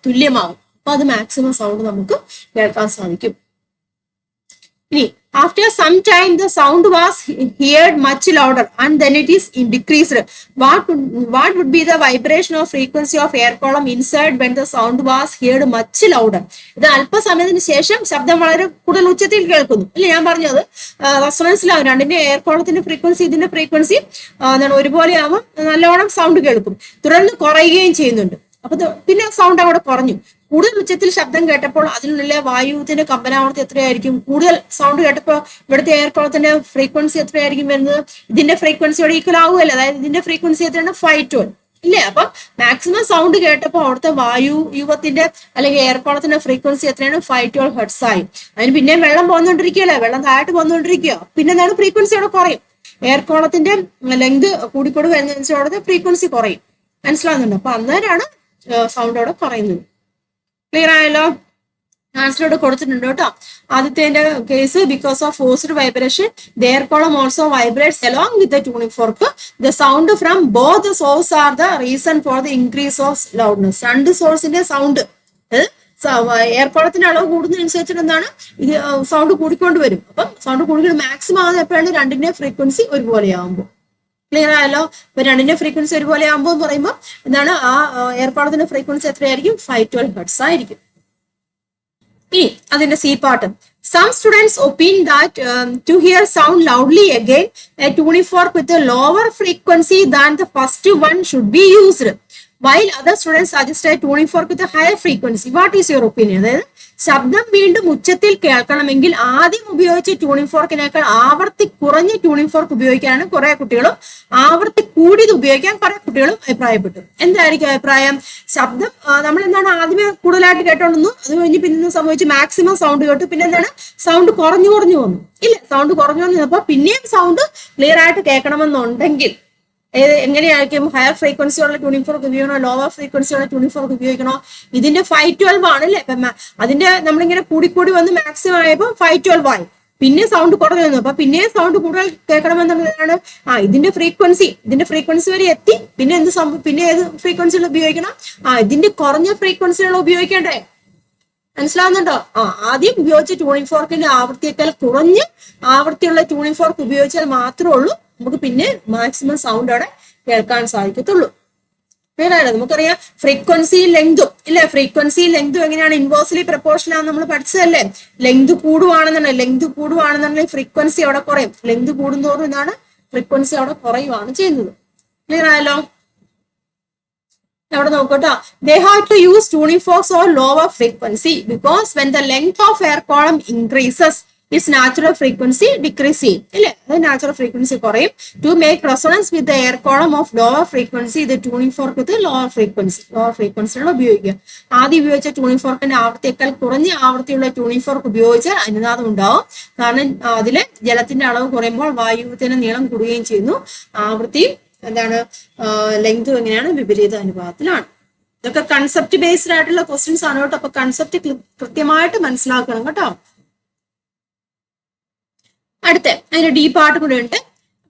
തുല്യമാകും. അപ്പൊ അത് മാക്സിമം സൗണ്ട് നമുക്ക് കേൾക്കാൻ സാധിക്കും. ഇനി after some time the sound was heard much louder and then it is decreased. What would be the vibration or frequency of air column inside when the sound was heard much louder? ഇത് അല്പസമയത്തിന് ശേഷം ശബ്ദം വളരെ കൂടുതൽ ഉച്ചത്തിൽ കേൾക്കുന്നു അല്ലെ, ഞാൻ പറഞ്ഞത് റെസൊണൻസിലാവും. രണ്ടിന്റെ എയർ കോളത്തിന്റെ ഫ്രീക്വൻസി ഇതിന്റെ ഫ്രീക്വൻസി എന്താണ് ഒരുപോലെ ആവുമ്പോൾ നല്ലോണം സൗണ്ട് കേൾക്കും. തുടർന്ന് കുറയുകയും ചെയ്യുന്നുണ്ട്. അപ്പൊ പിന്നെ സൗണ്ട് അവിടെ കുറഞ്ഞു. കൂടുതൽ ഉച്ചത്തിൽ ശബ്ദം കേട്ടപ്പോൾ അതിനുള്ള വായുവിന്റെ കമ്പനാവർത്തി എത്രയായിരിക്കും? കൂടുതൽ സൗണ്ട് കേട്ടപ്പോൾ ഇവിടുത്തെ എയർ കോളത്തിന്റെ ഫ്രീക്വൻസി എത്രയായിരിക്കും വരുന്നത്? ഇതിന്റെ ഫ്രീക്വൻസിയോട് ഈക്വൽ ആവുമല്ലോ. അതായത് ഇതിന്റെ ഫ്രീക്വൻസി എത്രയാണ്? 512 ഇല്ലേ? അപ്പൊ മാക്സിമം സൗണ്ട് കേട്ടപ്പോൾ അവിടുത്തെ വായുയുഗത്തിന്റെ അല്ലെങ്കിൽ എയർ കോളത്തിന്റെ ഫ്രീക്വൻസി എത്രയാണ്? 512 ഹെർട്സ് ആയി. അതിന് പിന്നെയും വെള്ളം പോന്നുകൊണ്ടിരിക്കുകയല്ലേ, വെള്ളം താഴോട്ട് പോന്നുകൊണ്ടിരിക്കുക. പിന്നെ എന്താണ്? ഫ്രീക്വൻസി അവിടെ കുറയും. എയർ കോളത്തിന്റെ ലെങ്ത് കൂടിക്കൂടി വരുന്നതനുസരിച്ച് ഫ്രീക്വൻസി കുറയും. മനസ്സിലാവുന്നുണ്ട്? അപ്പൊ അന്നേരമാണ് സൗണ്ട് അവിടെ കുറയുന്നത്. ക്ലിയർ ആയല്ലോ? ആൻസറോട് കൊടുത്തിട്ടുണ്ട് കേട്ടോ. ആദ്യത്തെ case because of forced vibration the air column also vibrates along with the tuning fork. The sound from both the source are the reason for the increase of loudness. രണ്ട് സോഴ്സിന്റെ സൗണ്ട് എയർ കോളത്തിന്റെ അളവ് കൂടുന്നതനുസരിച്ചിട്ട് എന്താണ് ഇത് സൗണ്ട് കൂടിക്കൊണ്ട് വരും. അപ്പം സൗണ്ട് കൂടിക്കൊണ്ട് മാക്സിമം ആകുന്ന എപ്പോഴാണ്? രണ്ടിന്റെ ഫ്രീക്വൻസി ഒരുപോലെ ആകുമ്പോൾ. ക്ലിയർ ആയല്ലോ? ഇപ്പൊ രണ്ടിന്റെ ഫ്രീക്വൻസി ഒരുപോലെ ആകുമ്പോൾ എന്ന് പറയുമ്പോൾ എന്താണ് ആ എയർ കോളത്തിന്റെ ഫ്രീക്വൻസി എത്രയായിരിക്കും? 512 ഹെർട്സ് ആയിരിക്കും. ഇനി അതിന്റെ C part. Some students opine that to hear sound loudly again, a tuning fork with a lower frequency than the first one should be used, while other students suggest a tuning fork with a higher frequency. What is your opinion? അതായത് ശബ്ദം വീണ്ടും ഉച്ചത്തിൽ കേൾക്കണമെങ്കിൽ ആദ്യം ഉപയോഗിച്ച ട്യൂണിംഗ് ഫോർക്കിനേക്കാൾ ആവർത്തി കുറഞ്ഞ ട്യൂണിംഗ് ഫോർക്ക് ഉപയോഗിക്കാനാണ് കുറെ കുട്ടികളും, ആവർത്തി കൂടിയത് ഉപയോഗിക്കാൻ കുറെ കുട്ടികളും അഭിപ്രായപ്പെട്ടു. എന്തായിരിക്കും അഭിപ്രായം? ശബ്ദം നമ്മൾ എന്താണ് ആദ്യമേ കൂടുതലായിട്ട് കേട്ടോണ്ടെന്നു, അത് കഴിഞ്ഞ് പിന്നെ സംഭവിച്ച് മാക്സിമം സൗണ്ട് കേട്ടു, പിന്നെ എന്താണ് സൗണ്ട് കുറഞ്ഞു വന്നു ഇല്ല, സൗണ്ട് കുറഞ്ഞു വന്നപ്പോ പിന്നെയും സൗണ്ട് ക്ലിയർ ആയിട്ട് കേൾക്കണമെന്നുണ്ടെങ്കിൽ എങ്ങനെയായിരിക്കും? ഹയർ ഫ്രീക്വൻസിയുള്ള ട്യൂണിംഗ് ഫോർക്ക് ഉപയോഗിക്കണോ, ലോവർ ഫ്രീക്വൻസിയുള്ള ട്യൂണിംഗ് ഫോർക്ക് ഉപയോഗിക്കണോ? ഇതിന്റെ 512 ആണല്ലേ. അപ്പൊ അതിന്റെ നമ്മളിങ്ങനെ കൂടിക്കൂടി വന്ന് മാക്സിമം ആയപ്പോൾ 512 ആയി. പിന്നെ സൗണ്ട് കുറഞ്ഞു വന്നു. അപ്പൊ പിന്നെ സൗണ്ട് കൂടുതൽ കേൾക്കണമെന്നുള്ളതാണ് ഇതിന്റെ ഫ്രീക്വൻസി വരെ എത്തി. പിന്നെ എന്ത് സംഭവം? പിന്നെ ഏത് ഫ്രീക്വൻസികൾ ഉപയോഗിക്കണം? ഇതിന്റെ കുറഞ്ഞ ഫ്രീക്വൻസികൾ ഉപയോഗിക്കേണ്ടേ? മനസ്സിലാവുന്നുണ്ടോ? ആദ്യം ഉപയോഗിച്ച ട്യൂണിംഗ് ഫോർക്കിന്റെ ആവൃത്തിയേക്കാൾ കുറഞ്ഞ ആവൃത്തിയുള്ള ട്യൂണിംഗ് ഫോർക്ക് ഉപയോഗിച്ചാൽ മാത്രമേ ഉള്ളൂ നമുക്ക് പിന്നെ മാക്സിമം സൗണ്ട് അവിടെ കേൾക്കാൻ സാധിക്കത്തുള്ളൂ. വേറെ നമുക്കറിയാം ഫ്രീക്വൻസി ലെങ്തും ഇല്ലേ? ഫ്രീക്വൻസി ലെങ്തും എങ്ങനെയാണ്? ഇൻവേഴ്സ്ലി പ്രപ്പോർഷണൽ ആണ് നമ്മൾ പഠിച്ചതല്ലേ? ലെങ്ത് കൂടുവാണെന്നുണ്ടെങ്കിൽ ഫ്രീക്വൻസി അവിടെ കുറയും. ലെങ്ത് കൂടുന്തോറും എന്താണ്? ഫ്രീക്വൻസി അവിടെ കുറയുവാണ് ചെയ്യുന്നത്. ക്ലിയർ ആയല്ലോ? അവിടെ നോക്കട്ടോ. They have to use tuning forks or lower frequency because when the length of air column increases, its natural frequency decreasing. ഇല്ലേ? അത് നാച്ചുറൽ ഫ്രീക്വൻസി കുറയും. To make resonance with the air column of lower frequency, the tuning fork with lower frequencyയാണ് ഉപയോഗിക്കുക. ആദ്യം ഉപയോഗിച്ച ട്യൂണിംഗ് ഫോർക്കിന്റെ ആവൃത്തിയേക്കാൾ കുറഞ്ഞ ആവൃത്തിയുള്ള ട്യൂണിംഗ് ഫോർക്ക് ഉപയോഗിച്ചാൽ അനുനാദം ഉണ്ടാവും. കാരണം അതിലെ ജലത്തിന്റെ അളവ് കുറയുമ്പോൾ വായുവിന്റെ നീളം കൂടുകയും ചെയ്യുന്നു. ആവൃത്തിയും എന്താണ് ലെങ്തും എങ്ങനെയാണ്? വിപരീത അനുപാതത്തിലാണ്. ഇതൊക്കെ കൺസെപ്റ്റ് ബേസ്ഡ് ആയിട്ടുള്ള ക്വസ്റ്റ്യൻസ് ആണ് കേട്ടോ. അപ്പൊ കൺസെപ്റ്റ് കൃത്യമായിട്ട് മനസ്സിലാക്കണം കേട്ടോ. അടുത്ത അതിന്റെ ഡീ പാർട്ട് കൂടെ ഉണ്ട്.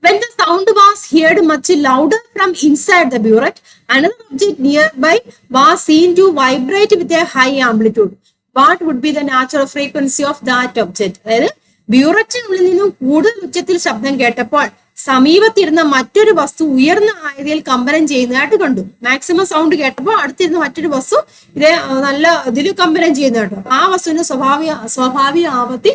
When the sound was heard much louder from inside the burette, another object nearby was seen to vibrate with a high amplitude. What would be the natural frequency of that object? അതായത് ബ്യൂററ്റിനുള്ളിൽ നിന്നും കൂടുതൽ ഉച്ചത്തിൽ ശബ്ദം കേട്ടപ്പോൾ സമീപത്തിരുന്ന മറ്റൊരു വസ്തു ഉയർന്ന ആയതിൽ കമ്പനം ചെയ്യുന്നതായിട്ട് കണ്ടു. മാക്സിമം സൗണ്ട് കേട്ടപ്പോൾ അടുത്തിരുന്ന മറ്റൊരു വസ്തു ഇതേ നല്ല ഇതിൽ കമ്പനം ചെയ്യുന്ന കേട്ടോ. ആ വസ്തുവിന്റെ സ്വാഭാവിക ആവൃത്തി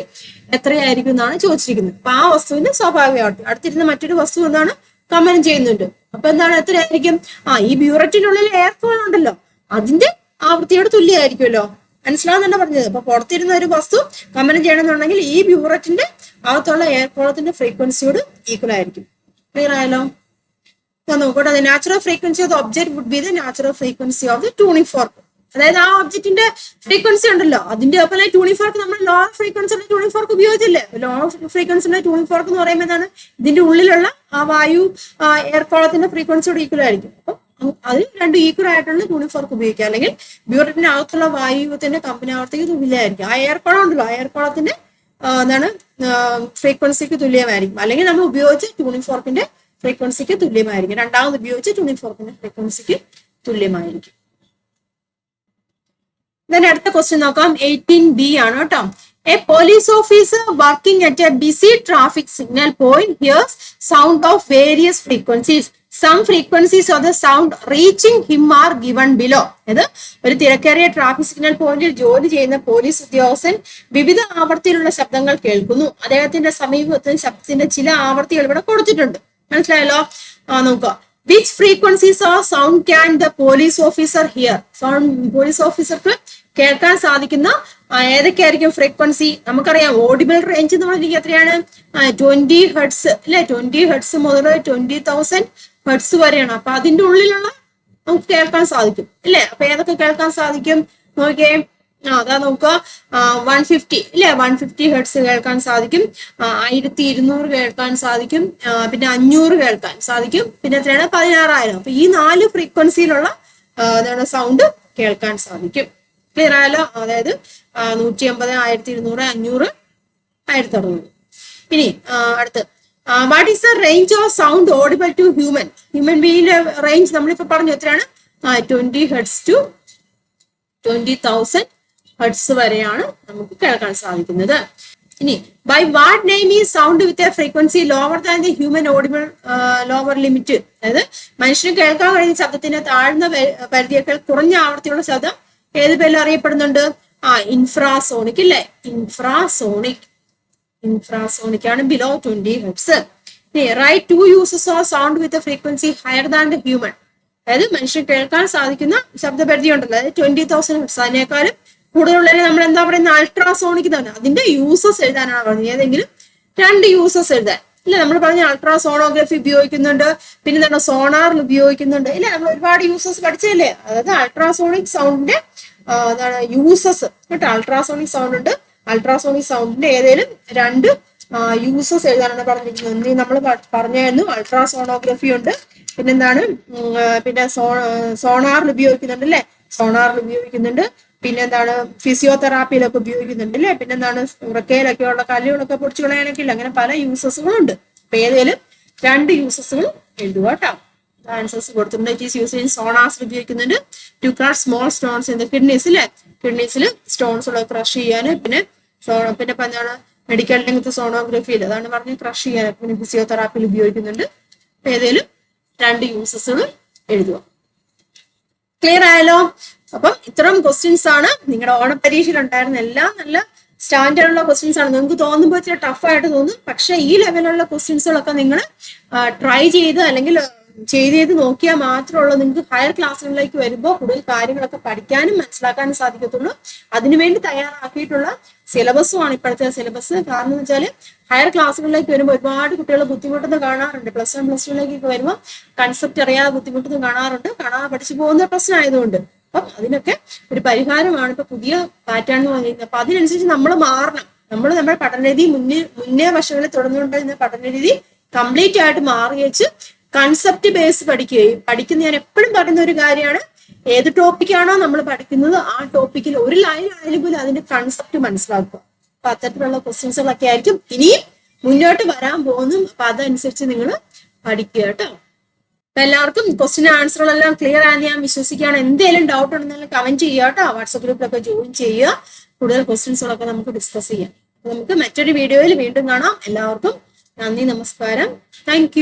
എത്രയായിരിക്കും എന്നാണ് ചോദിച്ചിരിക്കുന്നത്. അപ്പൊ ആ വസ്തുവിന്റെ സ്വാഭാവിക ആവൃത്തി അടുത്തിരുന്ന മറ്റൊരു വസ്തു എന്താണ്? കമ്പനം ചെയ്യുന്നുണ്ട്. അപ്പൊ എന്താണ്? എത്രയായിരിക്കും? ഈ ബ്യൂററ്റിനുള്ളിൽ എയർ കോളം ഉണ്ടല്ലോ, അതിന്റെ ആവൃത്തിയോട് തുല്യമായിരിക്കുമല്ലോ. മനസ്സിലാവുന്നുണ്ടോ പറഞ്ഞത്? അപ്പൊ പുറത്തിരുന്ന ഒരു വസ്തു കമ്പനം ചെയ്യണമെന്നുണ്ടെങ്കിൽ ഈ ബ്യൂററ്റിന്റെ അകത്തുള്ള എയർ കോളത്തിന്റെ ഫ്രീക്വൻസിയോട് ഈക്വൽ ആയിരിക്കും. ക്ലിയർ ആയല്ലോ? നോക്കട്ടെ, the natural frequency of the object would be the natural frequency of the tuning fork. അതായത് ആ ഒബ്ജക്റ്റിന്റെ ഫ്രീക്വൻസി ഉണ്ടല്ലോ, അതിന്റെ ഒപ്പം ട്യൂണിംഗ് ഫോർക്ക് നമ്മൾ ലോ ഫ്രീക്വൻസിയുടെ ട്യൂണിംഗ് ഫോർക്ക് ഉപയോഗിച്ചില്ലേ. ലോ ഫ്രീക്വൻസിയുടെ ട്യൂണിംഗ് ഫോർക്ക് എന്ന് പറയുമ്പോൾ എന്താണ്, ഇതിന്റെ ഉള്ളിലുള്ള ആ വായു എയർ കോളത്തിന്റെ ഫ്രീക്വൻസിയോട് ഈക്വൽ ആയിരിക്കും. അപ്പം അത് രണ്ട് ഈക്വൽ ആയിട്ടുള്ള ട്യൂണിംഗ് ഫോർക്ക് ഉപയോഗിക്കുക. അല്ലെങ്കിൽ ബ്യൂററ്റിന്റെ അകത്തുള്ള വായുവിന്റെ കമ്പനാവർത്തിക്ക് തുല്യമായിരിക്കും. ആ എയർ കോളം ഉണ്ടല്ലോ, ആ എയർ കോളത്തിന്റെ എന്താണ് ഫ്രീക്വൻസിക്ക് തുല്യമായിരിക്കും. അല്ലെങ്കിൽ നമ്മൾ ഉപയോഗിച്ച ട്യൂണിംഗ് ഫോർക്കിന്റെ ഫ്രീക്വൻസിക്ക് തുല്യമായിരിക്കും. രണ്ടാമത് ഉപയോഗിച്ച ട്യൂണിംഗ് ഫോർക്കിന്റെ ഫ്രീക്വൻസിക്ക് തുല്യമായിരിക്കും. അടുത്ത ക്വസ്റ്റ്യൻ നോക്കാം. 18B ആണ് കേട്ടോ. A police officer working at a busy traffic signal point hears sound of various frequencies. Some frequencies of the sound reaching him are given below. അത് ഒരു തിരക്കേറിയ ട്രാഫിക് സിഗ്നൽ പോയിന്റിൽ ജോലി ചെയ്യുന്ന പോലീസ് ഉദ്യോഗസ്ഥൻ വിവിധ ആവർത്തിയിലുള്ള ശബ്ദങ്ങൾ കേൾക്കുന്നു. അദ്ദേഹത്തിന്റെ സമീപത്ത് ശബ്ദത്തിന്റെ ചില ആവർത്തികൾ ഇവിടെ കൊടുത്തിട്ടുണ്ട്. മനസ്സിലായല്ലോ? നോക്കുക. Which frequencies of sound can the police officer hear? Police ഓഫീസർക്ക് കേൾക്കാൻ സാധിക്കുന്ന ഏതൊക്കെയായിരിക്കും ഫ്രീക്വൻസി? നമുക്കറിയാം ഓഡിബിൾ റേഞ്ച് എന്ന് പറഞ്ഞിരിക്കുക എത്രയാണ്? 20 ഹെർട്സ് അല്ലെ. 20 ഹെർട്സ് മുതൽ 20,000 ഹെർട്സ് വരെയാണ്. അപ്പൊ അതിന്റെ ഉള്ളിലുള്ള നമുക്ക് കേൾക്കാൻ സാധിക്കും അല്ലെ. അപ്പൊ ഏതൊക്കെ കേൾക്കാൻ സാധിക്കും നോക്കിയേ. അതാ നോക്കുക. 150 ഇല്ലേ, 150 ഹെർട്സ് കേൾക്കാൻ സാധിക്കും. 1200 കേൾക്കാൻ സാധിക്കും. പിന്നെ 500 കേൾക്കാൻ സാധിക്കും. പിന്നെ എത്രയാണ്? 16,000. അപ്പൊ ഈ 4 ഫ്രീക്വൻസിയിലുള്ള സൗണ്ട് കേൾക്കാൻ സാധിക്കും. ക്ലിയർ ആയല്ലോ? അതായത് 150, 1200, 500, 1600. ഇനി അടുത്ത്, what is the range of sound audible to human ബീയിന്റെ റേഞ്ച് നമ്മളിപ്പോ പറഞ്ഞു എത്രയാണ്? 20 ഹെർട്സ് ടു 20,000 ഹെർട്സ് വരെയാണ് നമുക്ക് കേൾക്കാൻ സാധിക്കുന്നത്. ഇനി ബൈ വാട്ട് നെയിം ഈ sound with a frequency lower than the human audible lower limit. അതായത് മനുഷ്യന് കേൾക്കാൻ കഴിയുന്ന ശബ്ദത്തിന്റെ താഴ്ന്ന പരിധിയേക്കാൾ കുറഞ്ഞ ആവർത്തിയുള്ള ശബ്ദം ഏത് പേരിൽ അറിയപ്പെടുന്നുണ്ട്? ഇൻഫ്രാസോണിക് ഇല്ലേ. ഇൻഫ്രാസോണിക് ആണ് below 20 hertz. Write 2 uses of sound with a frequency higher than the human. അതായത് മനുഷ്യൻ കേൾക്കാൻ സാധിക്കുന്ന ശബ്ദപരിധി ഉണ്ടല്ലോ, അതായത് 20,000 ഹെർട്സ്. അതിനേക്കാളും കൂടുതലുള്ളതിനെ നമ്മൾ എന്താ പറയുന്നത്? അൾട്രാസോണിക് തന്നെ. അതിന്റെ യൂസസ് എഴുതാനാണ് പറഞ്ഞത്. ഏതെങ്കിലും 2 യൂസസ് എഴുതാൻ ഇല്ല. നമ്മൾ പറഞ്ഞ അൾട്രാസോണോഗ്രഫി ഉപയോഗിക്കുന്നുണ്ട്, പിന്നെ എന്താണ് സോണാറിൽ ഉപയോഗിക്കുന്നുണ്ട് ഇല്ല. നമ്മൾ ഒരുപാട് യൂസസ് പഠിച്ചല്ലേ. അതായത് അൾട്രാസോണിക് സൗണ്ടിന്റെ എന്താണ് യൂസസ് കേട്ടോ. അൾട്രാസോണിക് സൗണ്ട് ഉണ്ട്. അൾട്രാസോണിക് സൗണ്ടിന്റെ ഏതെങ്കിലും 2 യൂസസ് എഴുതാനാണ് പറഞ്ഞിരിക്കുന്നത്. നമ്മൾ പറഞ്ഞായിരുന്നു അൾട്രാസോണോഗ്രഫി ഉണ്ട്, പിന്നെന്താണ് പിന്നെ സോണാറിൽ ഉപയോഗിക്കുന്നുണ്ട് അല്ലെ. സോണാറിൽ ഉപയോഗിക്കുന്നുണ്ട്. പിന്നെന്താണ് ഫിസിയോതെറാപ്പിയിലൊക്കെ ഉപയോഗിക്കുന്നുണ്ട് അല്ലെ. പിന്നെന്താണ് ഉറക്കയിലൊക്കെ ഉള്ള കല്ലുകളൊക്കെ പൊടിച്ചു കളയാനൊക്കെ ഇല്ല. അങ്ങനെ പല യൂസസുകളുണ്ട്. അപ്പൊ ഏതെങ്കിലും 2 യൂസസുകൾ എഴുതുക കേട്ടോ. ആൻസേഴ്സ് കൊടുത്തിട്ടുണ്ട്. It is use in sonars ഉപയോഗിക്കുന്നുണ്ട് to crush small stones in the kidneys അല്ലെ. കിഡ്നീസിൽ സ്റ്റോൺസ് ഉള്ള ക്രഷ് ചെയ്യാൻ. പിന്നെ എന്താണ് മെഡിക്കൽ രംഗത്ത് സോണോഗ്രഫിയിൽ അതാണ് പറഞ്ഞ് ക്രഷ് ചെയ്യാൻ. പിന്നെ ഫിസിയോതെറാപ്പിയിൽ ഉപയോഗിക്കുന്നുണ്ട്. ഏതെങ്കിലും 2 യൂസസുകൾ എഴുതുക. ക്ലിയർ ആയല്ലോ? അപ്പം ഇത്തരം ക്വസ്റ്റ്യൻസ് ആണ് നിങ്ങളുടെ ഓണപരീക്ഷയിൽ ഉണ്ടായിരുന്ന എല്ലാം നല്ല സ്റ്റാൻഡേർഡ് ഉള്ള ക്വസ്റ്റ്യൻസ് ആണ്. നിങ്ങൾക്ക് തോന്നുമ്പോൾ ഇച്ചിരി ടഫായിട്ട് തോന്നും. പക്ഷെ ഈ ലെവലുള്ള ക്വസ്റ്റ്യൻസുകളൊക്കെ നിങ്ങൾ ട്രൈ ചെയ്ത് അല്ലെങ്കിൽ ചെയ്ത് നോക്കിയാൽ മാത്രമുള്ളൂ നിങ്ങൾക്ക് ഹയർ ക്ലാസ്സുകളിലേക്ക് വരുമ്പോൾ കൂടുതൽ കാര്യങ്ങളൊക്കെ പഠിക്കാനും മനസ്സിലാക്കാനും സാധിക്കത്തുള്ളൂ. അതിനുവേണ്ടി തയ്യാറാക്കിയിട്ടുള്ള സിലബസുമാണ് ഇപ്പോഴത്തെ സിലബസ്. കാരണം എന്ന് വെച്ചാൽ ഹയർ ക്ലാസ്സുകളിലേക്ക് വരുമ്പോൾ ഒരുപാട് കുട്ടികൾ ബുദ്ധിമുട്ടുന്ന കാണാറുണ്ട്. +1 +2 വരുമ്പോൾ കൺസെപ്റ്റ് അറിയാതെ ബുദ്ധിമുട്ടുന്ന കാണാറുണ്ട്. കാണാതെ പഠിച്ചു പോകുന്ന പ്രശ്നമായതുകൊണ്ട് അപ്പം അതിനൊക്കെ ഒരു പരിഹാരമാണ് ഇപ്പൊ പുതിയ പാറ്റേൺ എന്ന് പറയുന്നത്. അപ്പൊ അതിനനുസരിച്ച് നമ്മൾ മാറണം. നമ്മുടെ പഠനരീതി മുന്നേ വർഷങ്ങളിൽ തുടർന്നുകൊണ്ടിരുന്ന പഠനരീതി കംപ്ലീറ്റ് ആയിട്ട് മാറി വെച്ച് കൺസെപ്റ്റ് ബേസ് പഠിക്കുന്ന ഞാൻ എപ്പോഴും പറയുന്ന ഒരു കാര്യമാണ്, ഏത് ടോപ്പിക്കാണോ നമ്മൾ പഠിക്കുന്നത് ആ ടോപ്പിക്കിൽ ഒരു ലൈൻ ആയാലും പോലും അതിന്റെ കൺസെപ്റ്റ് മനസ്സിലാക്കുക. അപ്പൊ അത്തരത്തിലുള്ള ക്വസ്റ്റ്യൻസുകളൊക്കെ ആയിരിക്കും ഇനിയും മുന്നോട്ട് വരാൻ പോകുന്നു. അപ്പൊ അതനുസരിച്ച് നിങ്ങൾ പഠിക്കുക കേട്ടോ. അപ്പൊ എല്ലാവർക്കും ക്വസ്റ്റ്യൻ ആൻസറുകളെല്ലാം ക്ലിയർ ആണെന്ന് ഞാൻ വിശ്വസിക്കുകയാണ്. എന്തെങ്കിലും ഡൗട്ട് ഉണ്ടെങ്കിൽ കമന്റ് ചെയ്യുക കേട്ടോ. വാട്സ്ആപ്പ് ഗ്രൂപ്പിലൊക്കെ ജോയിൻ ചെയ്യുക. കൂടുതൽ ക്വസ്റ്റ്യൻസുകളൊക്കെ നമുക്ക് ഡിസ്കസ് ചെയ്യാം. നമുക്ക് മറ്റൊരു വീഡിയോയിൽ വീണ്ടും കാണാം. എല്ലാവർക്കും നന്ദി, നമസ്കാരം. താങ്ക്